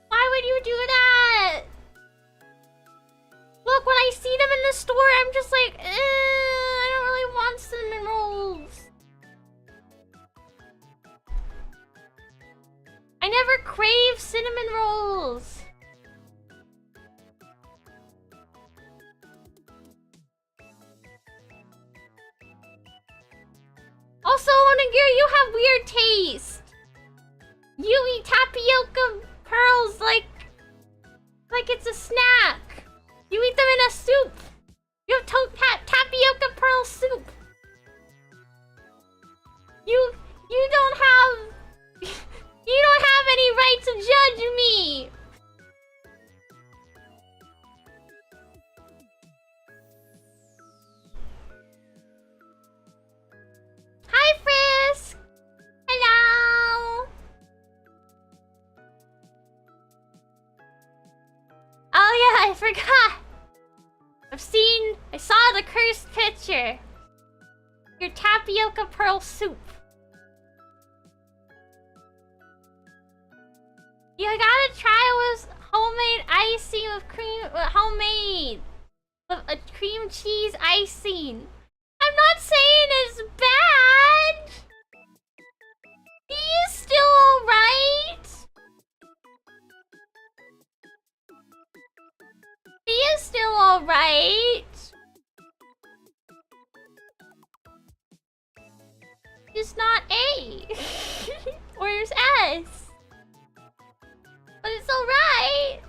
Why would you do that? Look, when I see them in the store, I'm just like, I don't really want cinnamon rolls. I never crave cinnamon rolls. Also, Onigiri, you have weird taste. You eat tapioca pearls like it's a snack. You eat them in a soup. You have tapioca pearl soup. You don't have you don't have any right to judge me. Hi, Frisk. Hello. Oh yeah, I forgot. I saw the cursed picture. Your tapioca pearl soup. You gotta try with homemade icing with homemade. With a cream cheese icing. I'm not saying it's bad. He is still alright. He is still alright. It's not A. Or it's S. But it's alright.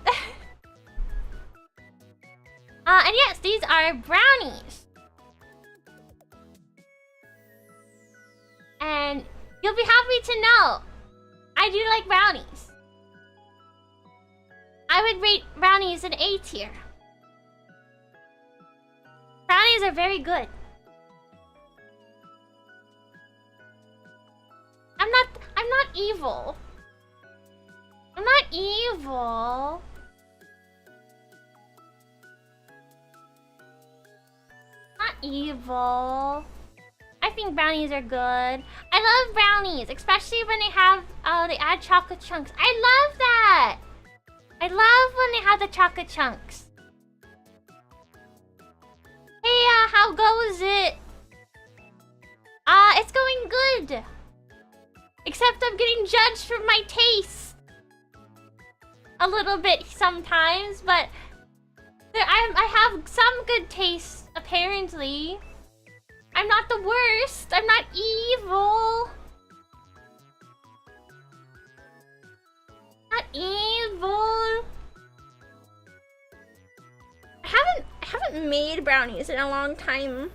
And yes, these are brownies. And you'll be happy to know I do like brownies. I would rate brownies an A tier. Brownies are very good. I'm not evil. I'm not evil. Not evil. I think brownies are good. I love brownies, especially when they add chocolate chunks. I love that. I love when they have the chocolate chunks. Hey, how goes it? It's going good. Except I'm getting judged for my taste. A little bit sometimes, but I have some good taste, apparently. I'm not the worst. I'm not evil. Not evil. I haven't made brownies in a long time.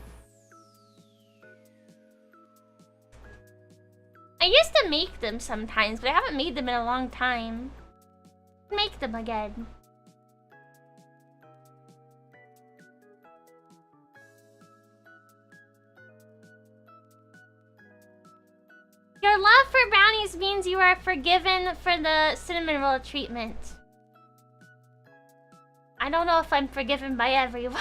I used to make them sometimes, but I haven't made them in a long time. Make them again. Your love for brownies means you are forgiven for the cinnamon roll treatment. I don't know if I'm forgiven by everyone.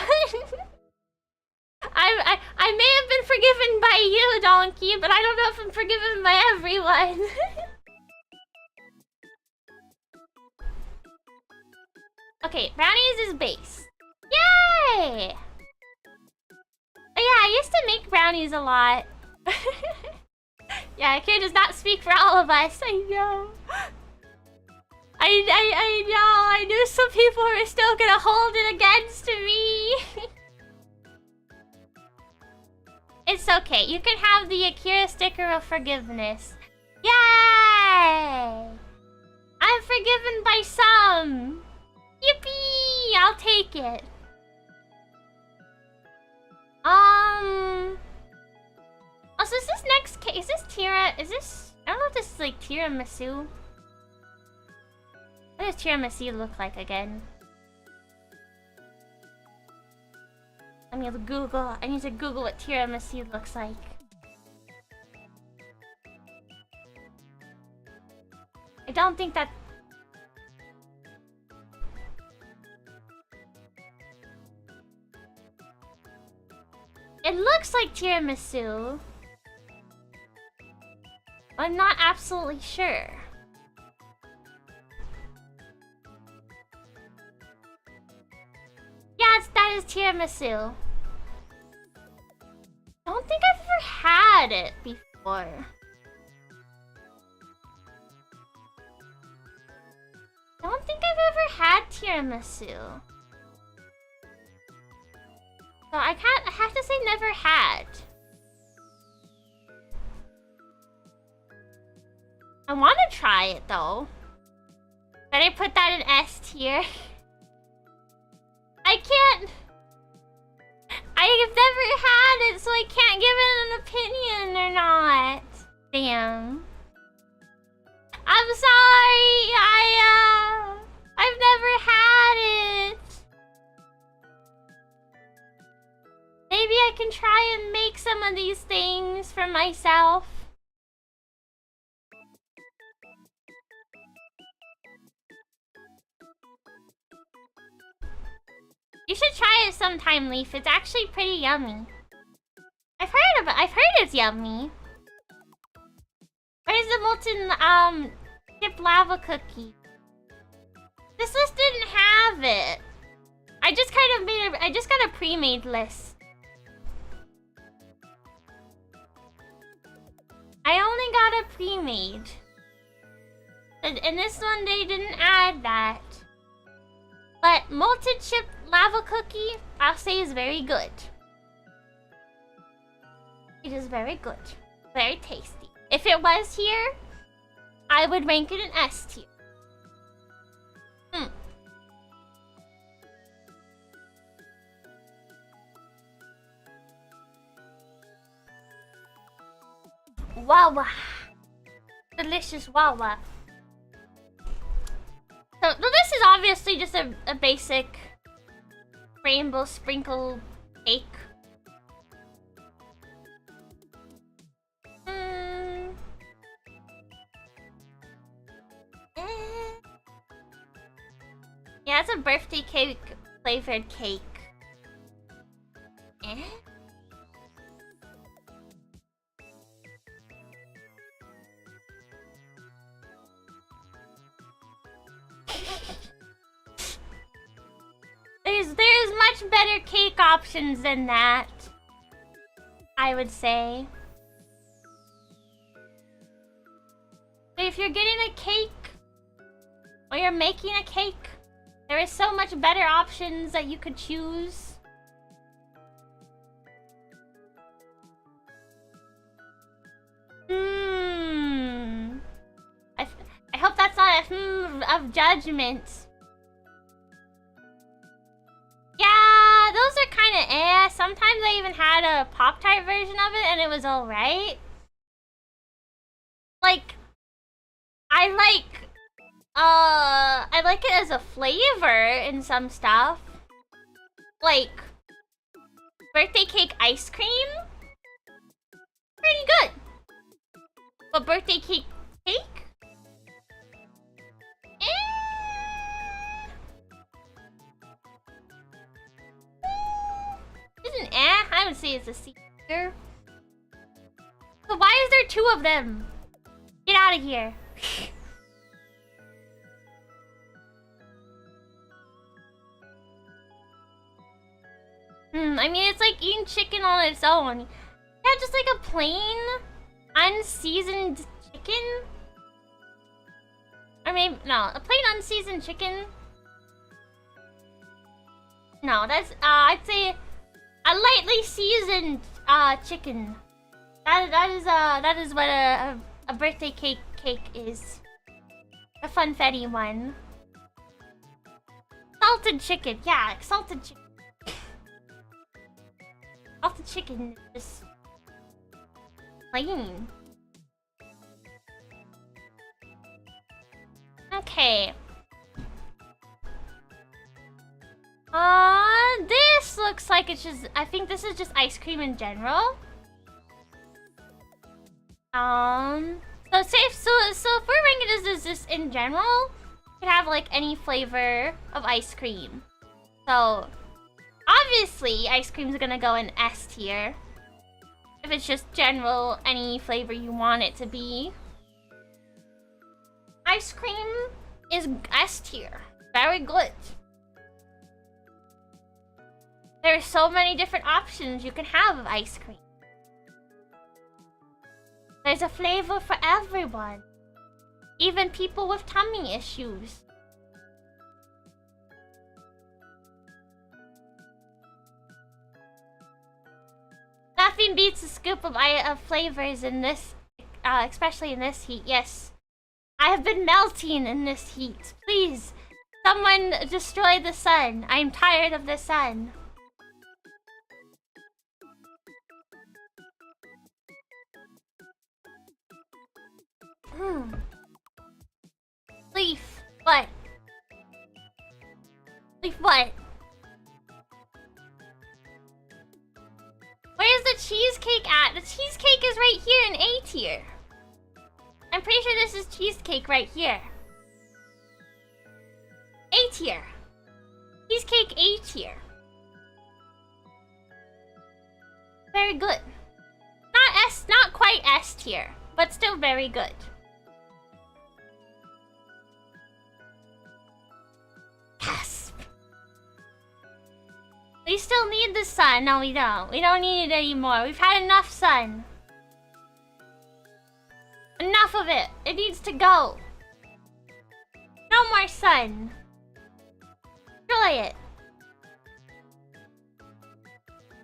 I may have been forgiven by you, Donkey, but I don't know if I'm forgiven by everyone. Okay, brownies is base. Yay! Oh, yeah, I used to make brownies a lot. Yeah, I can't just not speak for all of us. I know. I know. I knew some people were still gonna hold it against me. It's okay. You can have the Akira sticker of forgiveness. Yay! I'm forgiven by some. Yippee! I'll take it. Also, is this next case? Is this Tira? Is this? I don't know if this is like tiramisu. What does tiramisu look like again? I need to Google what tiramisu looks like. I don't think that... It looks like tiramisu. I'm not absolutely sure. Yeah, that is tiramisu. I don't think I've ever had it before. I don't think I've ever had tiramisu. So I have to say never had. I want to try it though. Better put that in S tier. I can't. I have never had it, so I can't give it an opinion or not. Damn. I'm sorry. I've never had it. Maybe I can try and make some of these things for myself. You should try it sometime, Leaf. It's actually pretty yummy. I've heard it's yummy. Where's the molten chip lava cookie? This list didn't have it. I just got a pre-made list. I only got a pre-made. And this one they didn't add that. But molten chip lava cookie, I'll say is very good. It is very good. Very tasty. If it was here, I would rank it an S tier. Wawa. Delicious wawa. So, this is obviously just a basic rainbow sprinkle cake. Yeah, it's a birthday cake flavored cake. There's much better cake options than that, I would say. if you're getting a cake or you're making a cake, there is so much better options that you could choose. I hope that's not a of judgment. Yeah, those are kind of Sometimes I even had a Pop-Tart version of it and it was alright. Like, I like it as a flavor in some stuff. Like, birthday cake ice cream? Pretty good. But birthday cake cake? Isn't I would say it's a C tier. But why is there 2 of them? Get out of here. I mean, it's like eating chicken on its own. Yeah, just like a plain, unseasoned chicken. Or maybe, no, a plain unseasoned chicken. No, that's, I'd say a lightly seasoned, chicken. That is what a birthday cake is. A funfetti one. Salted chicken, yeah, salted chicken. Salted chicken is just plain. Okay. This looks like it's just, I think this is just ice cream in general. So if we're ranking this as just in general, you could have like any flavor of ice cream. So obviously ice cream's gonna go in S tier. If it's just general, any flavor you want it to be. Ice cream is S tier. Very good. There's so many different options you can have of ice cream. There's a flavor for everyone. Even people with tummy issues. Nothing beats a scoop of flavors in this, especially in this heat. Yes, I have been melting in this heat. Please, someone destroy the sun. I'm tired of the sun. Leaf, what? Leaf, what? Where's the cheesecake at? The cheesecake is right here in A tier. I'm pretty sure this is cheesecake right here. A tier. Cheesecake A tier. Very good. Not quite S tier, but still very good. Gasp. We still need the sun. No, we don't. We don't need it anymore. We've had enough sun. Enough of it. It needs to go. No more sun. Enjoy it.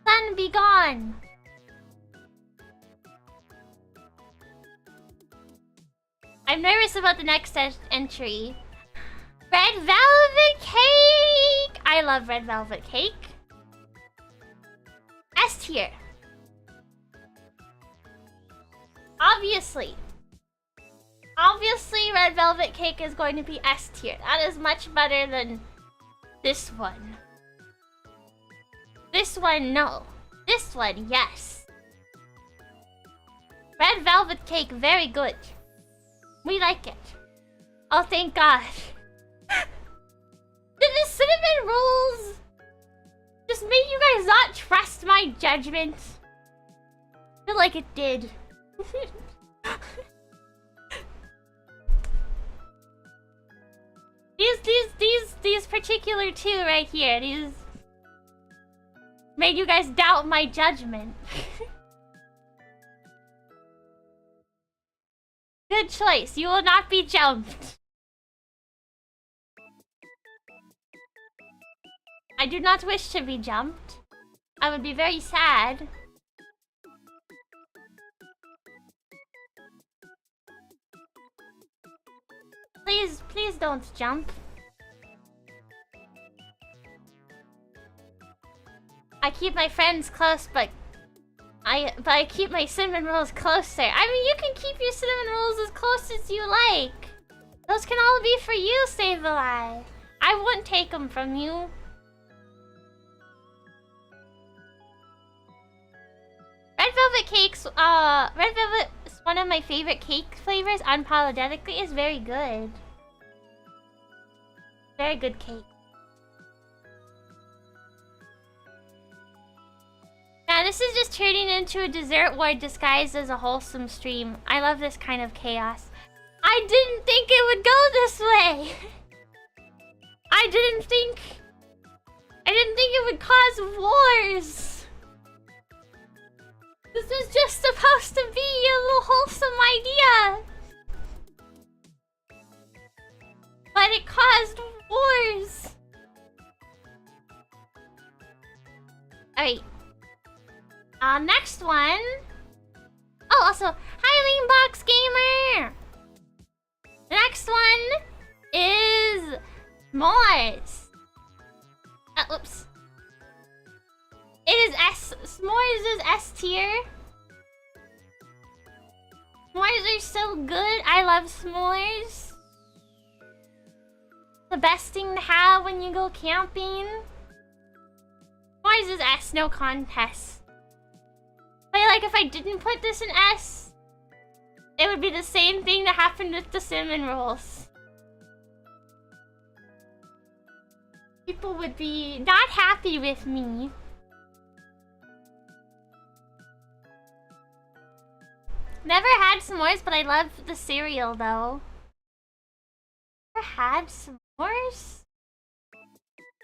Sun be gone. I'm nervous about the next entry. Red velvet cake! I love red velvet cake. S tier. Obviously. Obviously, red velvet cake is going to be S tier. That is much better than this one. This one, no. This one, yes. Red velvet cake, very good. We like it. Oh, thank God. Did the cinnamon rolls just make you guys not trust my judgment? I feel like it did. These particular 2 right here, these made you guys doubt my judgment. Good choice. You will not be jumped. I do not wish to be jumped. I would be very sad. Please, please don't jump. I keep my friends close, but I keep my cinnamon rolls closer. I mean, you can keep your cinnamon rolls as close as you like. Those can all be for you, Save the Lie. I wouldn't take them from you. Red velvet cakes, red velvet is one of my favorite cake flavors, unapologetically. It's very good. Very good cake. Now this is just turning into a dessert war disguised as a wholesome stream. I love this kind of chaos. I didn't think it would go this way. I didn't think it would cause wars. This was just supposed to be a little wholesome idea. But it caused wars. Alright. Next one. Oh, also, hi Leanbox Gamer! The next one is S'mores. Oops. It is S'mores is S tier. S'mores are so good. I love s'mores. The best thing to have when you go camping. S'mores is S, no contest. But like if I didn't put this in S, it would be the same thing that happened with the cinnamon rolls. People would be not happy with me. Never had s'mores, but I love the cereal though. Never had s'mores?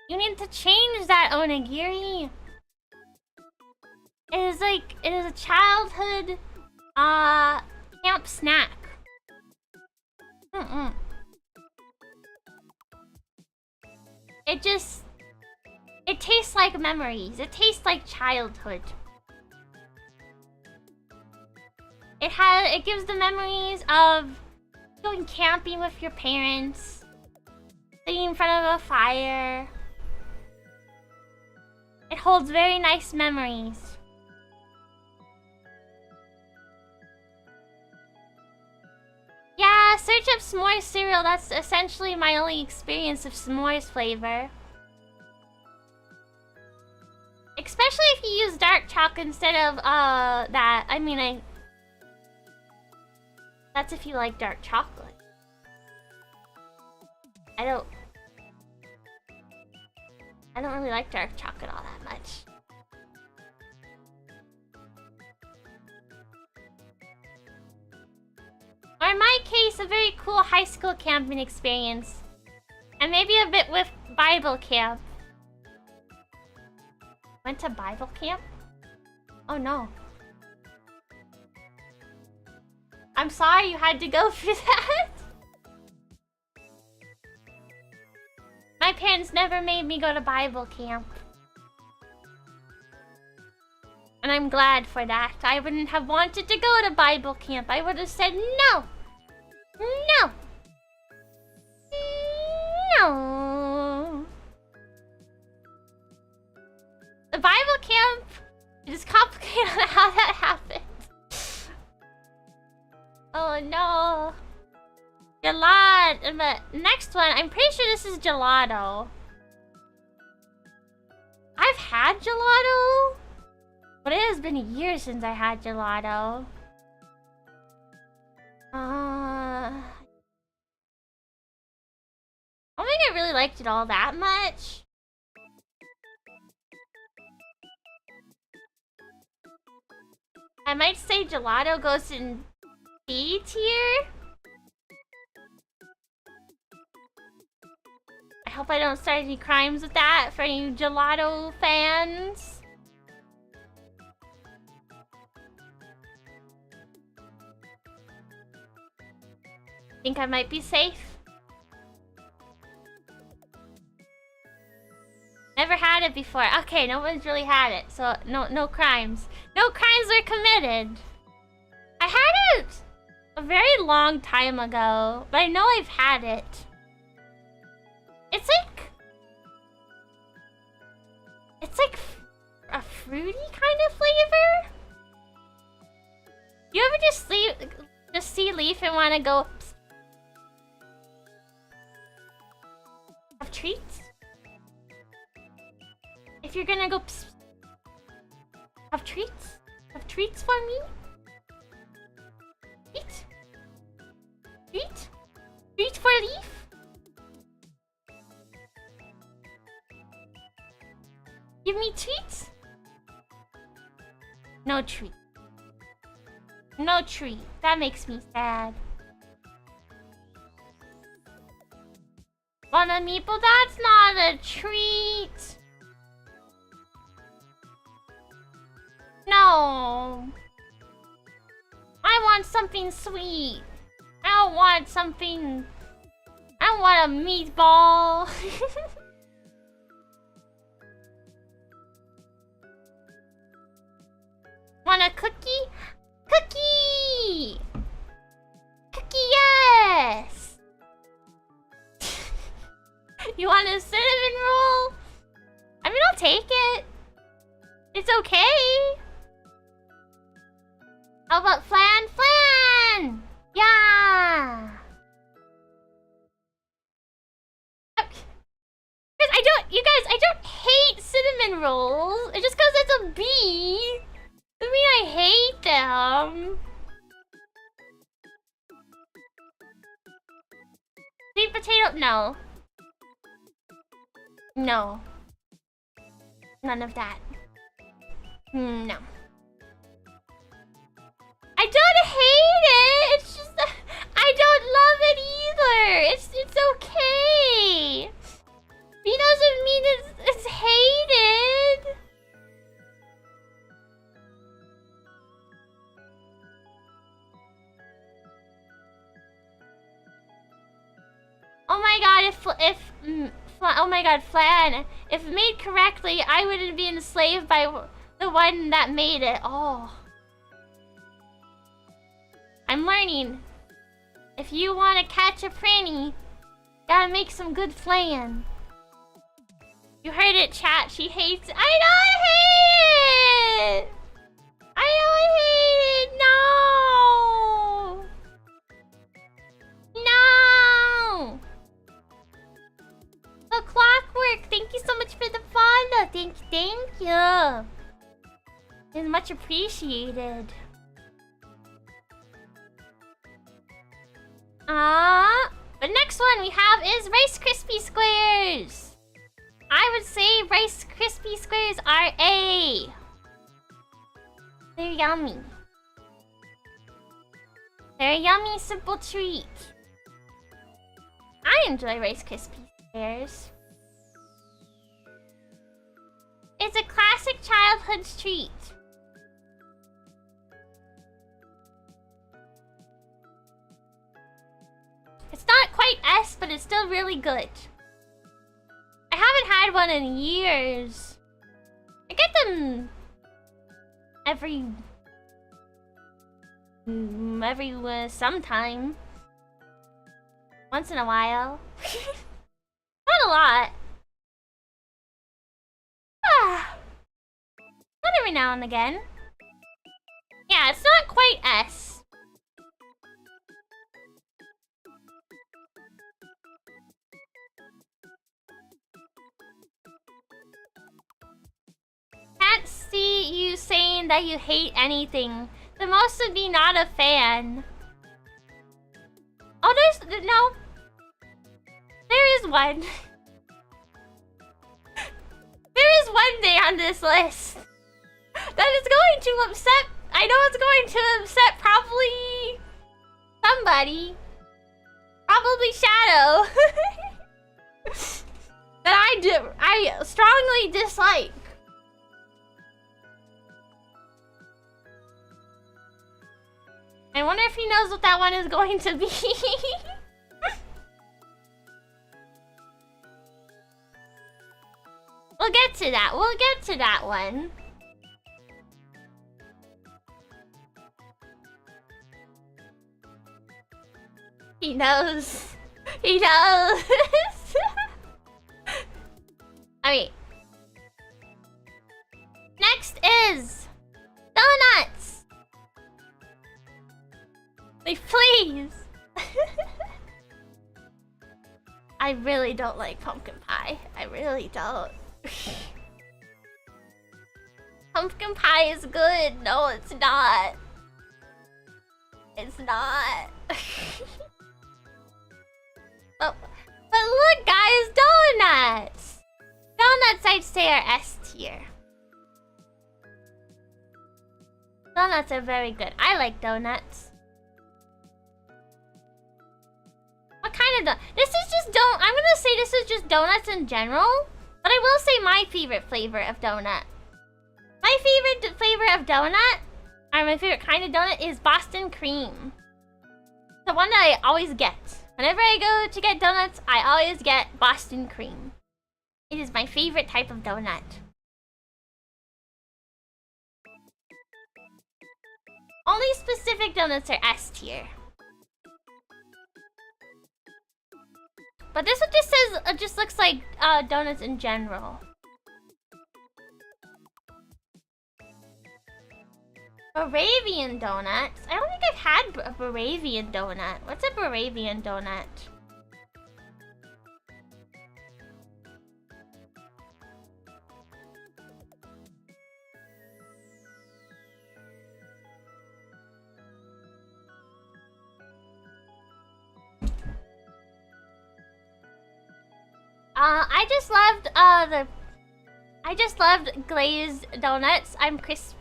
You need to change that, Onigiri. It is a childhood camp snack. It tastes like memories. It tastes like childhood. It gives the memories of going camping with your parents, sitting in front of a fire. It holds very nice memories. Yeah, search up s'mores cereal. That's essentially my only experience of s'mores flavor. Especially if you use dark chocolate instead of that. I mean, that's if you like dark chocolate. I don't really like dark chocolate all that much. Or in my case, a very cool high school camping experience. And maybe a bit with Bible camp. Went to Bible camp? Oh no. I'm sorry you had to go through that. My parents never made me go to Bible camp. And I'm glad for that. I wouldn't have wanted to go to Bible camp. I would have said no. No. No. The Bible camp, it is complicated on how that happened. Oh no. Gelato. The next one, I'm pretty sure this is gelato. I've had gelato, but it has been years since I had gelato. I don't think I really liked it all that much. I might say gelato goes in B tier. I hope I don't start any crimes with that for any gelato fans. think I might be safe? Never had it before. Okay, no one's really had it, so no crimes. No crimes were committed. I had it a very long time ago, but I know I've had it. It's like a fruity kind of flavor. You ever just see Leaf and want to go psst, have treats? If you're gonna go psst, have treats? Have treats for me? Treat? Treat? Treat for Leaf? Give me treats? No treat. No treat. That makes me sad. Want a meeple? That's not a treat. No. I want something sweet. I don't want something... I don't want a meatball. Want a cookie? Cookie! Cookie, yes! You want a cinnamon roll? I mean, I'll take it. It's okay. How about flan? Flan! Yeah! I don't hate cinnamon rolls. It's just because it's a bee. Doesn't mean I hate them. Sweet potato? No. No. None of that. No. I don't hate it. It's just that I don't love it either. It's okay. It doesn't mean it's hated. Oh my god, oh my god, flan. If made correctly, I wouldn't be enslaved by the one that made it. Oh. I'm learning. If you want to catch a pranny, gotta make some good flan. You heard it, chat. She hates it. I don't hate it! I don't hate it! No! No! The clockwork! Thank you so much for the follow! Thank you! It's much appreciated. The next one we have is Rice Krispie Squares! I would say Rice Krispie Squares are A. They're yummy. They're a yummy, simple treat. I enjoy Rice Krispie Squares. It's a classic childhood treat. It's not quite S, but it's still really good. I haven't had one in years. I get them every sometime. Once in a while. Not a lot. Not every now and again. Yeah, it's not quite S. Can't see you saying that you hate anything. The most would be not a fan. Oh, there's... no. There is one. There is one day on this list that is going to upset... I know it's going to upset probably... somebody. Probably Shadow. That I strongly dislike. I wonder if he knows what that one is going to be. We'll get to that. We'll get to that one. He knows. He knows. Alright. Next is donuts. Like, please. I really don't like pumpkin pie. I really don't. Pumpkin pie is good. No, it's not. It's not. But look, guys, donuts. Donuts, I'd say, are S tier. Donuts are very good. I like donuts. What kind of donut? This is just I'm gonna say this is just donuts in general. But I will say my favorite flavor of donut. My favorite flavor of donut, or my favorite kind of donut, is Boston cream. The one that I always get. Whenever I go to get donuts, I always get Boston cream. It is my favorite type of donut. Only specific donuts are S tier. But this one just says, it just looks like donuts in general. Bavarian donuts? I don't think I've had a Bavarian donut. What's a Bavarian donut? I just loved glazed donuts. I'm Krispy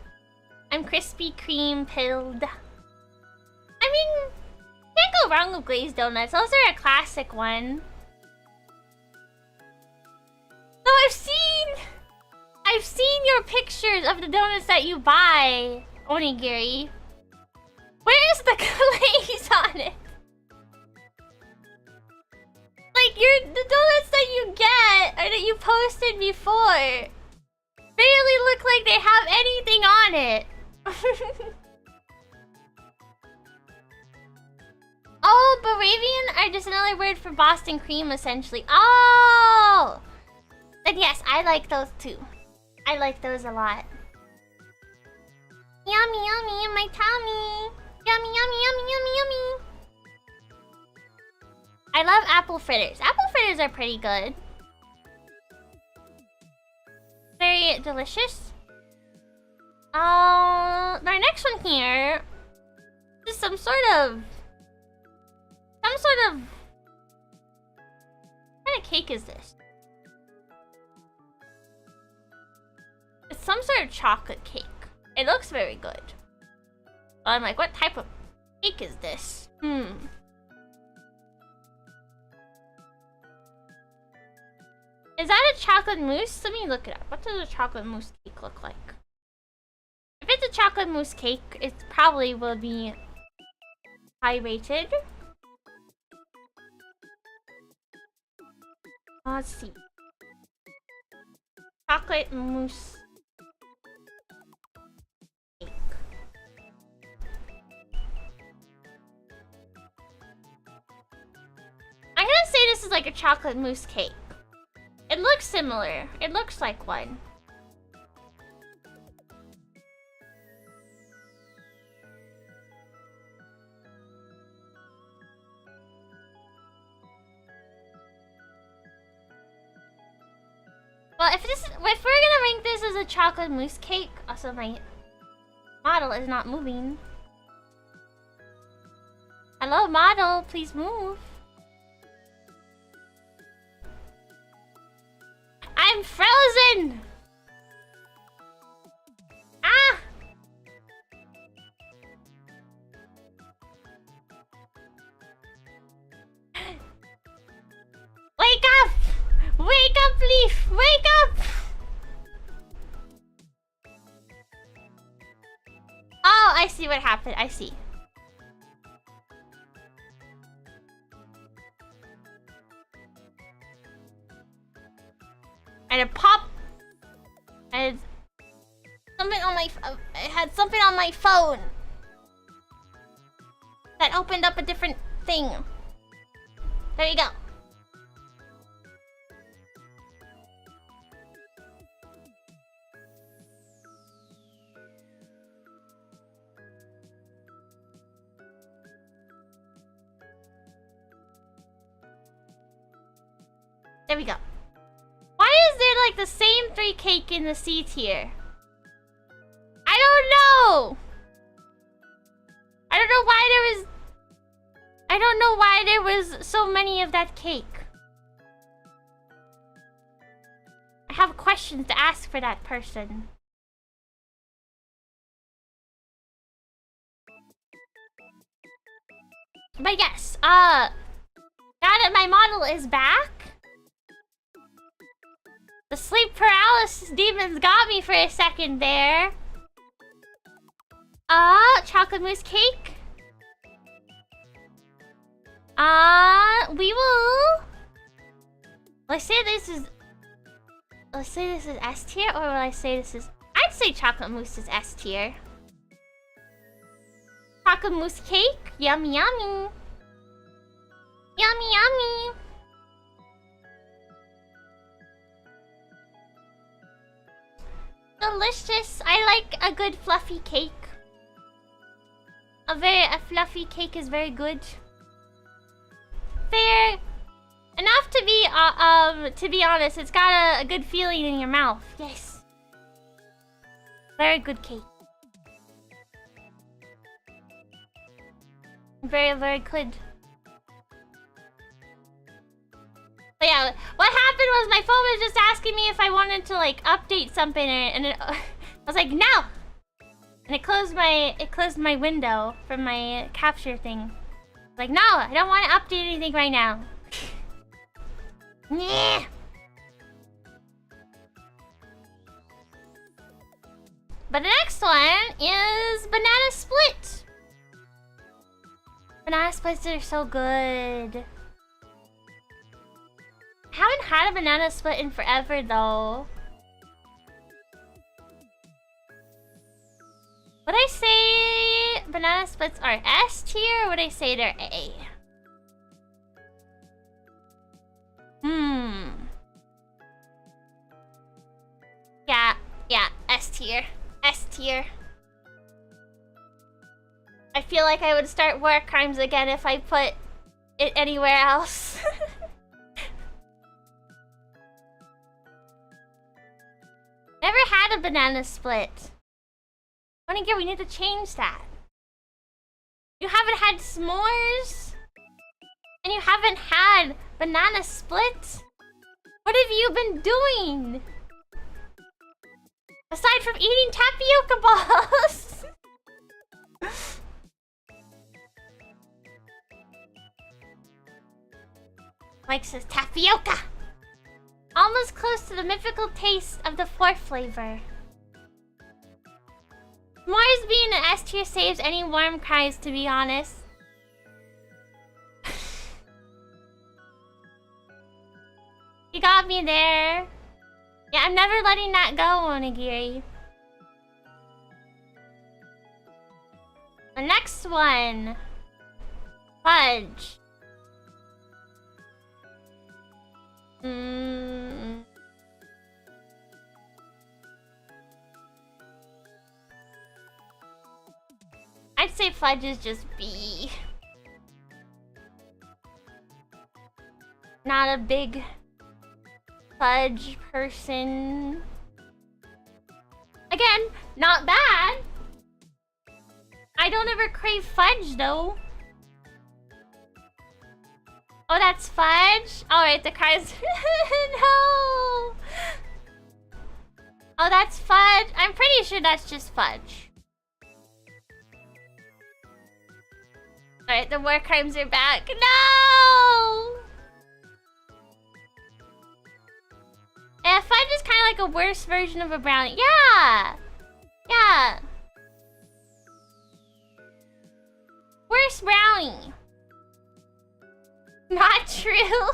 Kreme pilled. I mean, can't go wrong with glazed donuts. Those are a classic one. So I've seen your pictures of the donuts that you buy, Onigiri. Where is the glaze on it? Like, the donuts that you get, or that you posted before, barely look like they have anything on it. Oh, Bavarian are just another word for Boston cream, essentially. Oh! Then yes, I like those too. I like those a lot. Yummy, yummy in my tummy. Yummy, yummy, yummy, yummy, yummy. I love apple fritters. Apple fritters are pretty good. Very delicious. Our next one here is some sort of what kind of cake is this? It's some sort of chocolate cake. It looks very good. But I'm like, what type of cake is this? Is that a chocolate mousse? Let me look it up. What does a chocolate mousse cake look like? If it's a chocolate mousse cake, it probably will be high rated. Let's see. Chocolate mousse cake. I'm gonna say this is like a chocolate mousse cake. It looks similar. It looks like one. Well, if we're gonna rank this as a chocolate mousse cake, also my model is not moving. Hello, model, please move. I'm frozen! Ah! Wake up! Wake up, Leaf! Wake up! Oh, I see what happened. I see. And it popped had something on my I had something on my phone that opened up a different thing. There you go. There we go. Why is there like the same 3 cake in the C tier? I don't know. I don't know why there was so many of that cake. I have questions to ask for that person. But yes, now that my model is back, the sleep paralysis demons got me for a second there. Chocolate mousse cake. We will... Let's say this is S tier, or will I say this is... I'd say chocolate mousse is S tier. Chocolate mousse cake. Yummy, yummy. Yummy, yummy. Delicious. I like a good fluffy cake. A fluffy cake is very good. Fair enough to be honest. It's got a good feeling in your mouth. Yes. Very good cake. Very, very good. But yeah, what happened was my phone was just asking me if I wanted to like update something, and I was like, no. And it closed my window from my capture thing. Like, no, I don't want to update anything right now. Yeah. But the next one is banana split. Banana splits are so good. I haven't had a banana split in forever though. Would I say banana splits are S tier, or would I say they're A? Yeah, S tier. S tier. I feel like I would start war crimes again if I put it anywhere else. Never had a banana split. We need to change that. You haven't had s'mores? And you haven't had banana split? What have you been doing? Aside from eating tapioca balls. Mike says tapioca. Almost close to the mythical taste of the 4th flavor. S'mores being an S tier saves any warm cries, to be honest. You got me there. Yeah, I'm never letting that go, Onigiri. The next one. Fudge. I'd say fudge is just B. Not a big fudge person. Again, not bad. I don't ever crave fudge though. Oh, that's fudge? Alright, the cries. No! Oh, that's fudge? I'm pretty sure that's just fudge. Alright, the war crimes are back. No! Yeah, fudge is kind of like a worse version of a brownie. Yeah! Yeah. Worse brownie. Not true.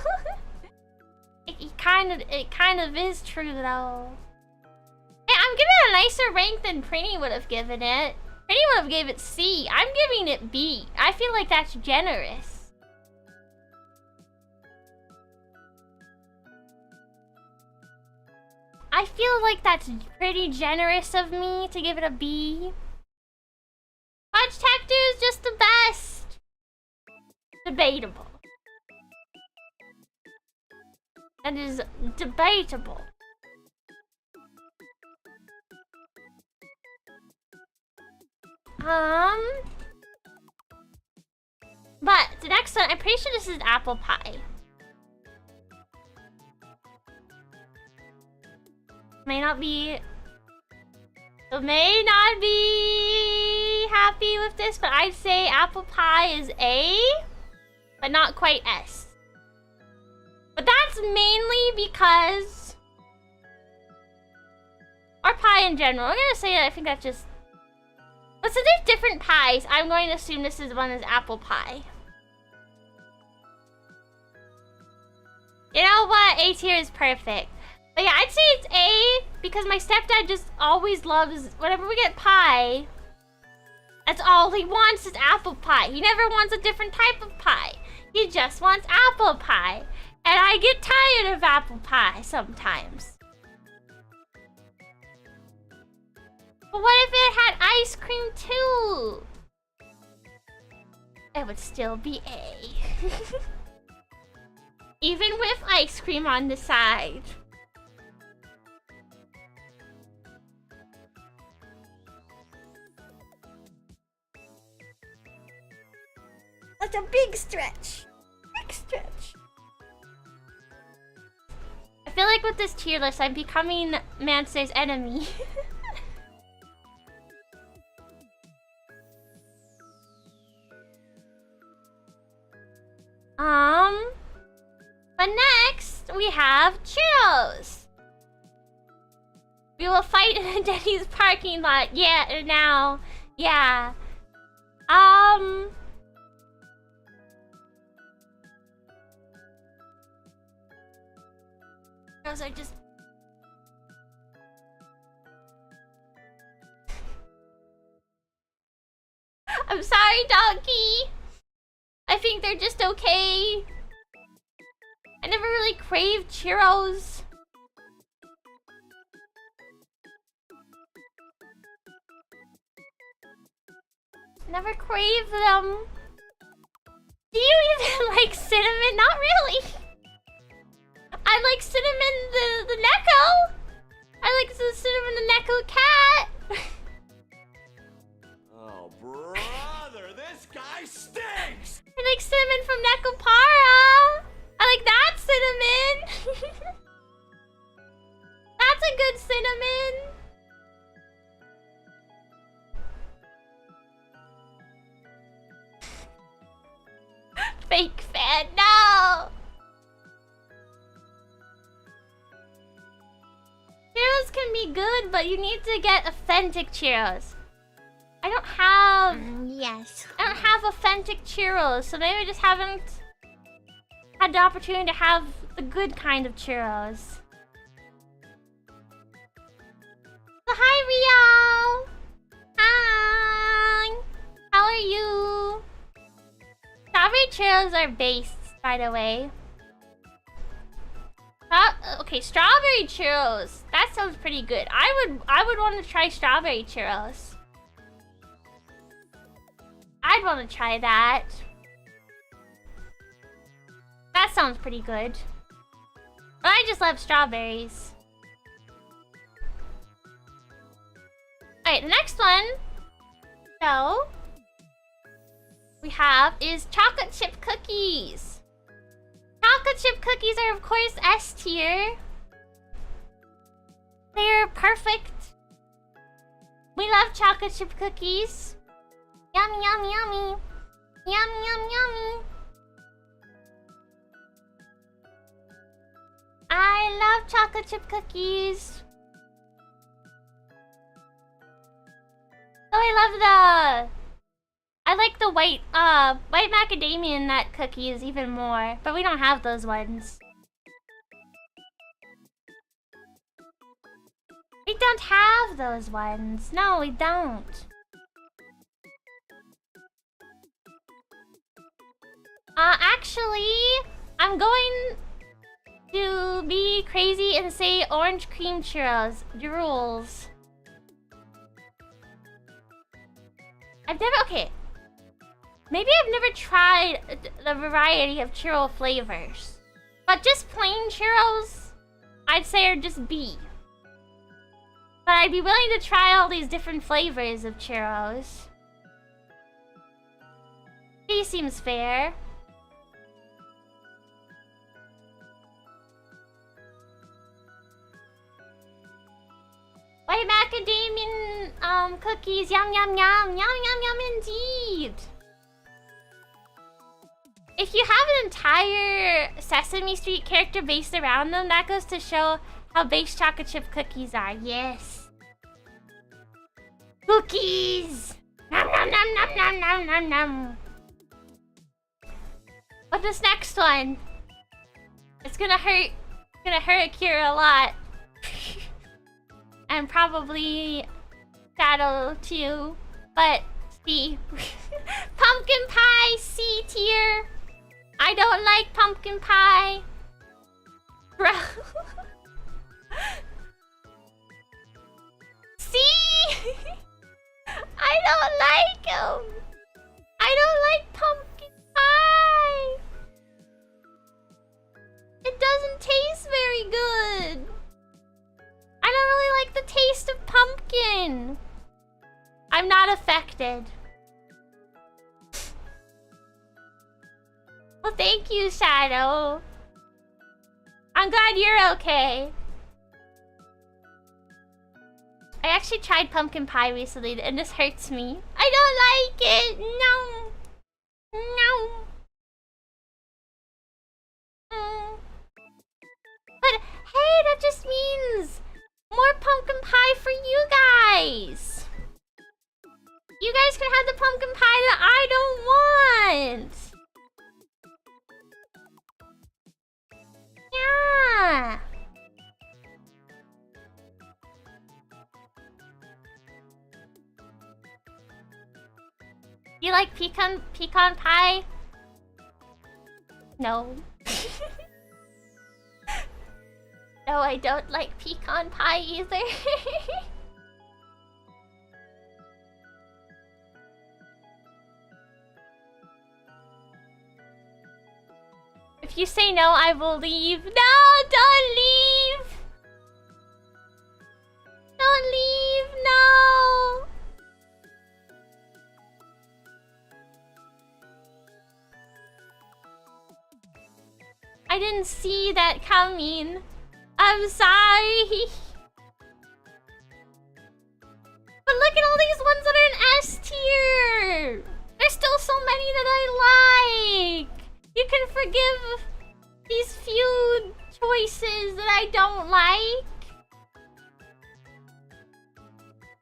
it kind of is true though. Hey, a nicer rank than Prinny would have given it. Prinny would have gave it C. I'm giving it B. I feel like that's generous. I feel like that's pretty generous of me to give it a B. Fudge Tactor is just the best. Debatable. That is debatable. But the next one, I'm pretty sure this is apple pie. May not be happy with this, but I'd say apple pie is A, but not quite S. But that's mainly because, or pie in general. I'm gonna say that I think that's just, but since there's different pies, I'm going to assume this is one is apple pie. You know what? A tier is perfect. But yeah, I'd say it's A because my stepdad just always loves, whenever we get pie, that's all he wants is apple pie. He never wants a different type of pie. He just wants apple pie. And I get tired of apple pie sometimes. But what if it had ice cream too? It would still be A. Even with ice cream on the side. That's a big stretch. Big stretch. I feel like with this tier list, I'm becoming Mance's enemy. But next, we have churros. We will fight in Denny's parking lot. Yeah, now. Yeah. Those are just... I'm sorry, Donkey. I think they're just okay. I never really craved churros. Never crave them. Do you even like cinnamon? Not really. I like cinnamon the Neko. I like the cinnamon the Neko cat. Oh, brother, this guy stinks! I like cinnamon from Nekopara. I like that cinnamon. That's a good cinnamon. Fake fan, no! Churros can be good, but you need to get authentic churros. I don't have... Yes. I don't have authentic churros, so maybe I just haven't had the opportunity to have the good kind of churros. So hi, Rio! Hi! How are you? Strawberry churros are based, by the way. Okay, strawberry churros. That sounds pretty good. I would want to try strawberry churros. I'd want to try that. That sounds pretty good. But I just love strawberries. Alright, the next one. So we have is chocolate chip cookies. Chocolate chip cookies are of course S tier. They're perfect. We love chocolate chip cookies. Yummy, yummy, yummy. Yummy, yummy, yummy. I love chocolate chip cookies. Oh, I like the white macadamia nut cookies even more, but we don't have those ones. We don't have those ones. No, we don't. Actually, I'm going to be crazy and say orange cream churros. Drools. Okay. Maybe I've never tried the variety of churro flavors. But just plain churros, I'd say are just B. But I'd be willing to try all these different flavors of churros. B seems fair. White macadamia cookies, yum yum yum, yum yum yum indeed. If you have an entire Sesame Street character based around them, that goes to show how based chocolate chip cookies are. Yes. Cookies! Nom nom nom nom nom nom nom nom. But this next one, it's gonna hurt. It's gonna hurt Akira a lot. And probably Shadow too. But C. Pumpkin pie, C tier. I don't like pumpkin pie. Bro. C. I don't like them. I don't like pumpkin pie. It doesn't taste very good. I don't really like the taste of pumpkin. I'm not affected. Well, thank you, Shadow. I'm glad you're okay. I actually tried pumpkin pie recently, and this hurts me. I don't like it. No. No. But hey, that just means more pumpkin pie for you guys. You guys can have the pumpkin pie that I don't want. Yeah. You like pecan pie? No. No, I don't like pecan pie either. If you say no, I will leave. No, don't leave! Don't leave, no! I didn't see that coming. I'm sorry. But look at all these ones that are in S tier. There's still so many that I like. You can forgive these few choices that I don't like.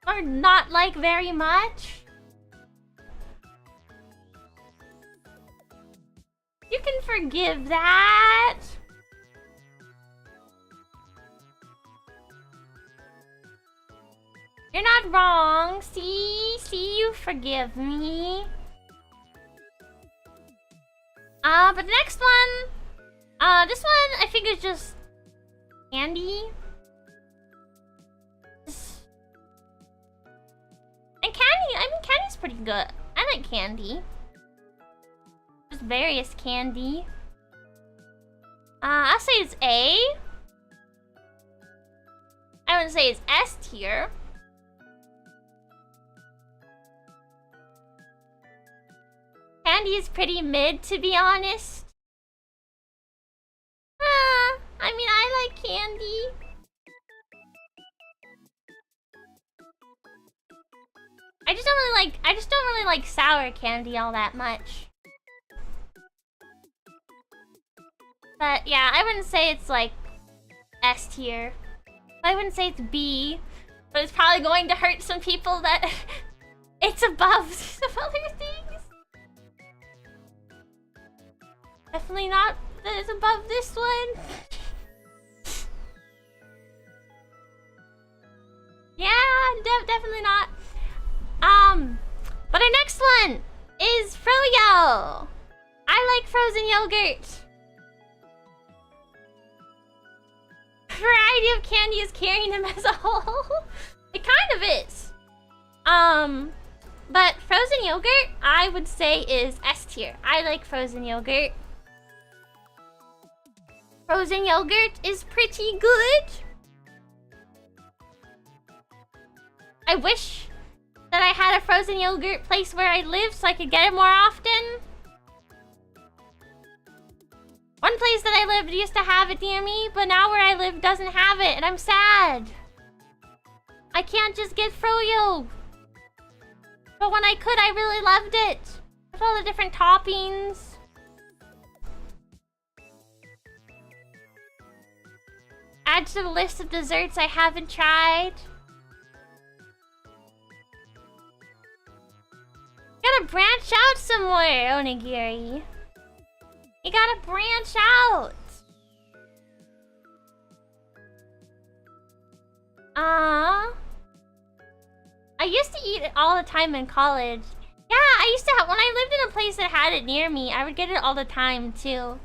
Or not like very much. You can forgive that. You're not wrong. See, you forgive me. But the next one, this one I think is just candy. And candy, I mean candy's pretty good. I like candy. Just various candy. I'll say it's A. I wouldn't say it's S tier. Candy is pretty mid, to be honest. I mean, I like candy. I just don't really like sour candy all that much. But yeah, I wouldn't say it's like S tier. I wouldn't say it's B, but it's probably going to hurt some people that it's above some other things. Definitely not that it's above this one. definitely not. But our next one is Froyo. I like frozen yogurt. Variety of candy is carrying him as a whole. It kind of is. But frozen yogurt, I would say, is S tier. I like frozen yogurt. Frozen yogurt is pretty good. I wish that I had a frozen yogurt place where I live so I could get it more often. One place that I lived used to have it near me, but now where I live doesn't have it, and I'm sad. I can't just get froyo. But when I could, I really loved it. With all the different toppings. Add to the list of desserts I haven't tried. Gotta branch out somewhere, Onigiri. You gotta branch out. I used to eat it all the time in college. Yeah, I used to have, when I lived in a place that had it near me, I would get it all the time too.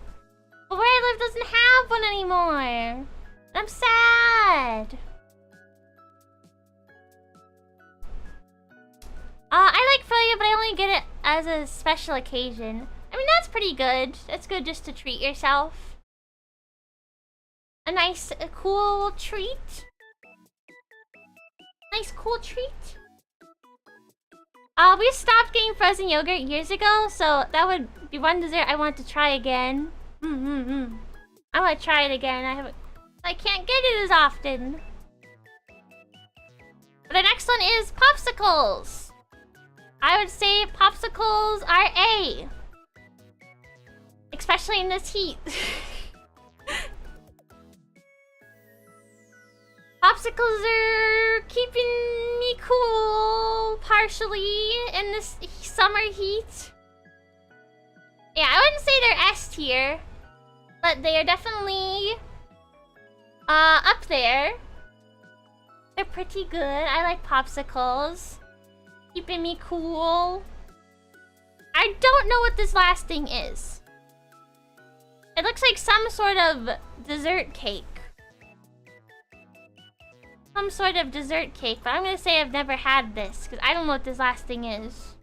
But where I live doesn't have one anymore. I'm sad. I like froyo, but I only get it as a special occasion. I mean, that's pretty good. That's good just to treat yourself. A nice, cool treat. Nice, cool treat. We stopped getting frozen yogurt years ago, so that would be one dessert I want to try again. I want to try it again. I can't get it as often. But the next one is popsicles. I would say popsicles are A. Especially in this heat. Popsicles are keeping me cool, partially, in this summer heat. Yeah, I wouldn't say they're S tier, but they are definitely up there. They're pretty good. I like popsicles. Keeping me cool. I don't know what this last thing is. It looks like some sort of dessert cake. Some sort of dessert cake, but I'm gonna say I've never had this, because I don't know what this last thing is.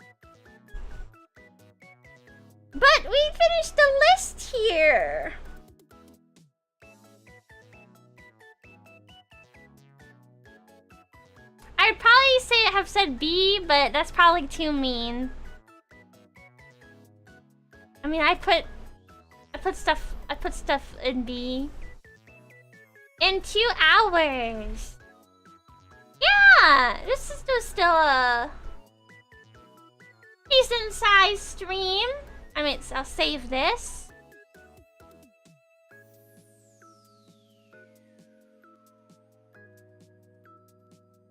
But we finished the list here! I'd probably say I have said B, but that's probably too mean. I mean, I put stuff in B. In 2 hours. Yeah, this is still a decent sized stream. I mean, I'll save this.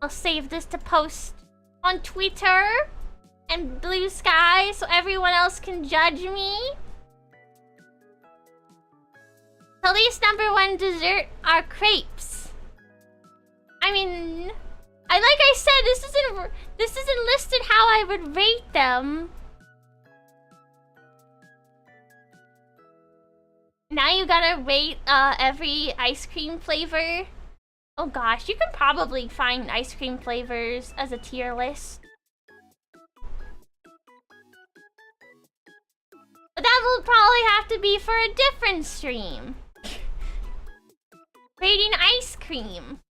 I'll save this to post on Twitter and Blue Sky so everyone else can judge me. The least #1 dessert are crepes. I mean, like I said, this isn't listed how I would rate them. Now you gotta rate every ice cream flavor. Oh gosh, you can probably find ice cream flavors as a tier list. But that will probably have to be for a different stream. Rating ice cream.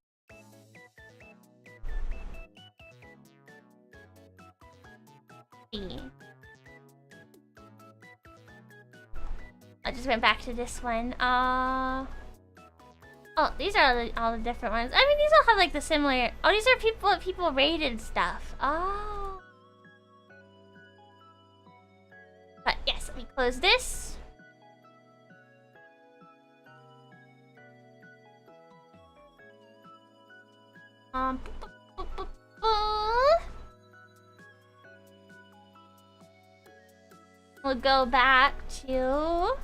I just went back to this one. Oh, these are all the different ones. I mean, these all have like the similar. Oh, these are people rated stuff. Oh. But yes, let me close this. We'll go back to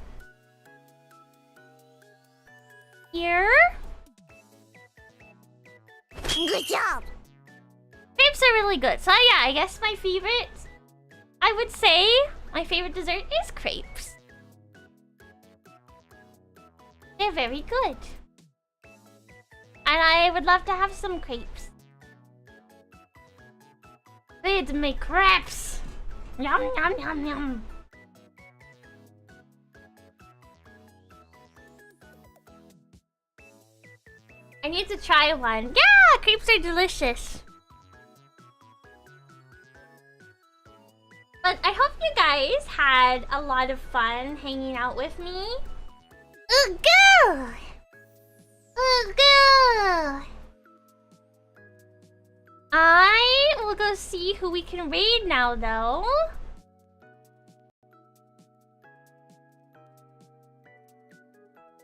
here. Good job. crepes are really good. So yeah, I guess my favorite, I would say my favorite dessert is crepes. They're very good. And I would love to have some crepes. Let's make crepes. Yum, yum, yum, yum. I need to try one. Yeah, crepes are delicious. But I hope you guys had a lot of fun hanging out with me. Oh, good. Oh, good. I will go see who we can raid now, though.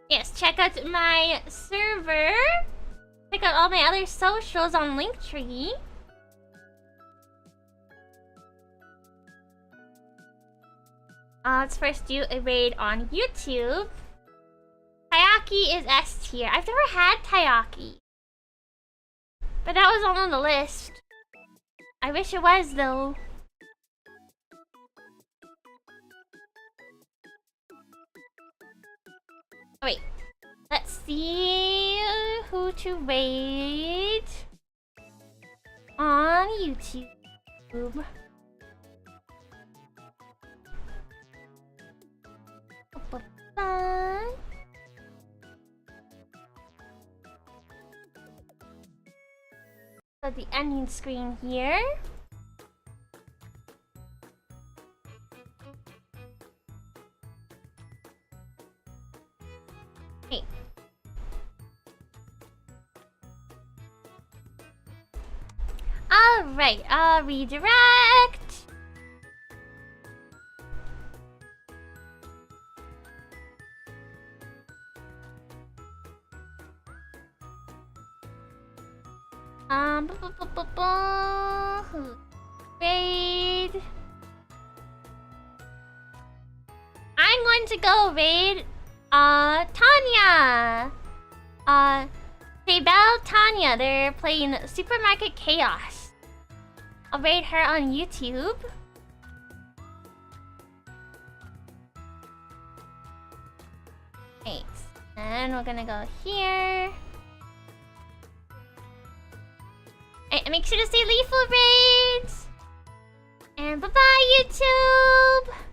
Yes, check out my server. Check out all my other socials on Linktree. Let's first do a raid on YouTube. Taiyaki is S tier. I've never had Taiyaki. But that was on the list. I wish it was, though. Oh, wait. Let's see who to raid on YouTube. So the ending screen here. Hey. Alright, I'll redirect. Raid. I'm going to go raid Tanya. Bell Tanya. They're playing Supermarket Chaos. I'll raid her on YouTube. Thanks. And we're gonna go here. And make sure to say Leafu raids. And bye-bye, YouTube!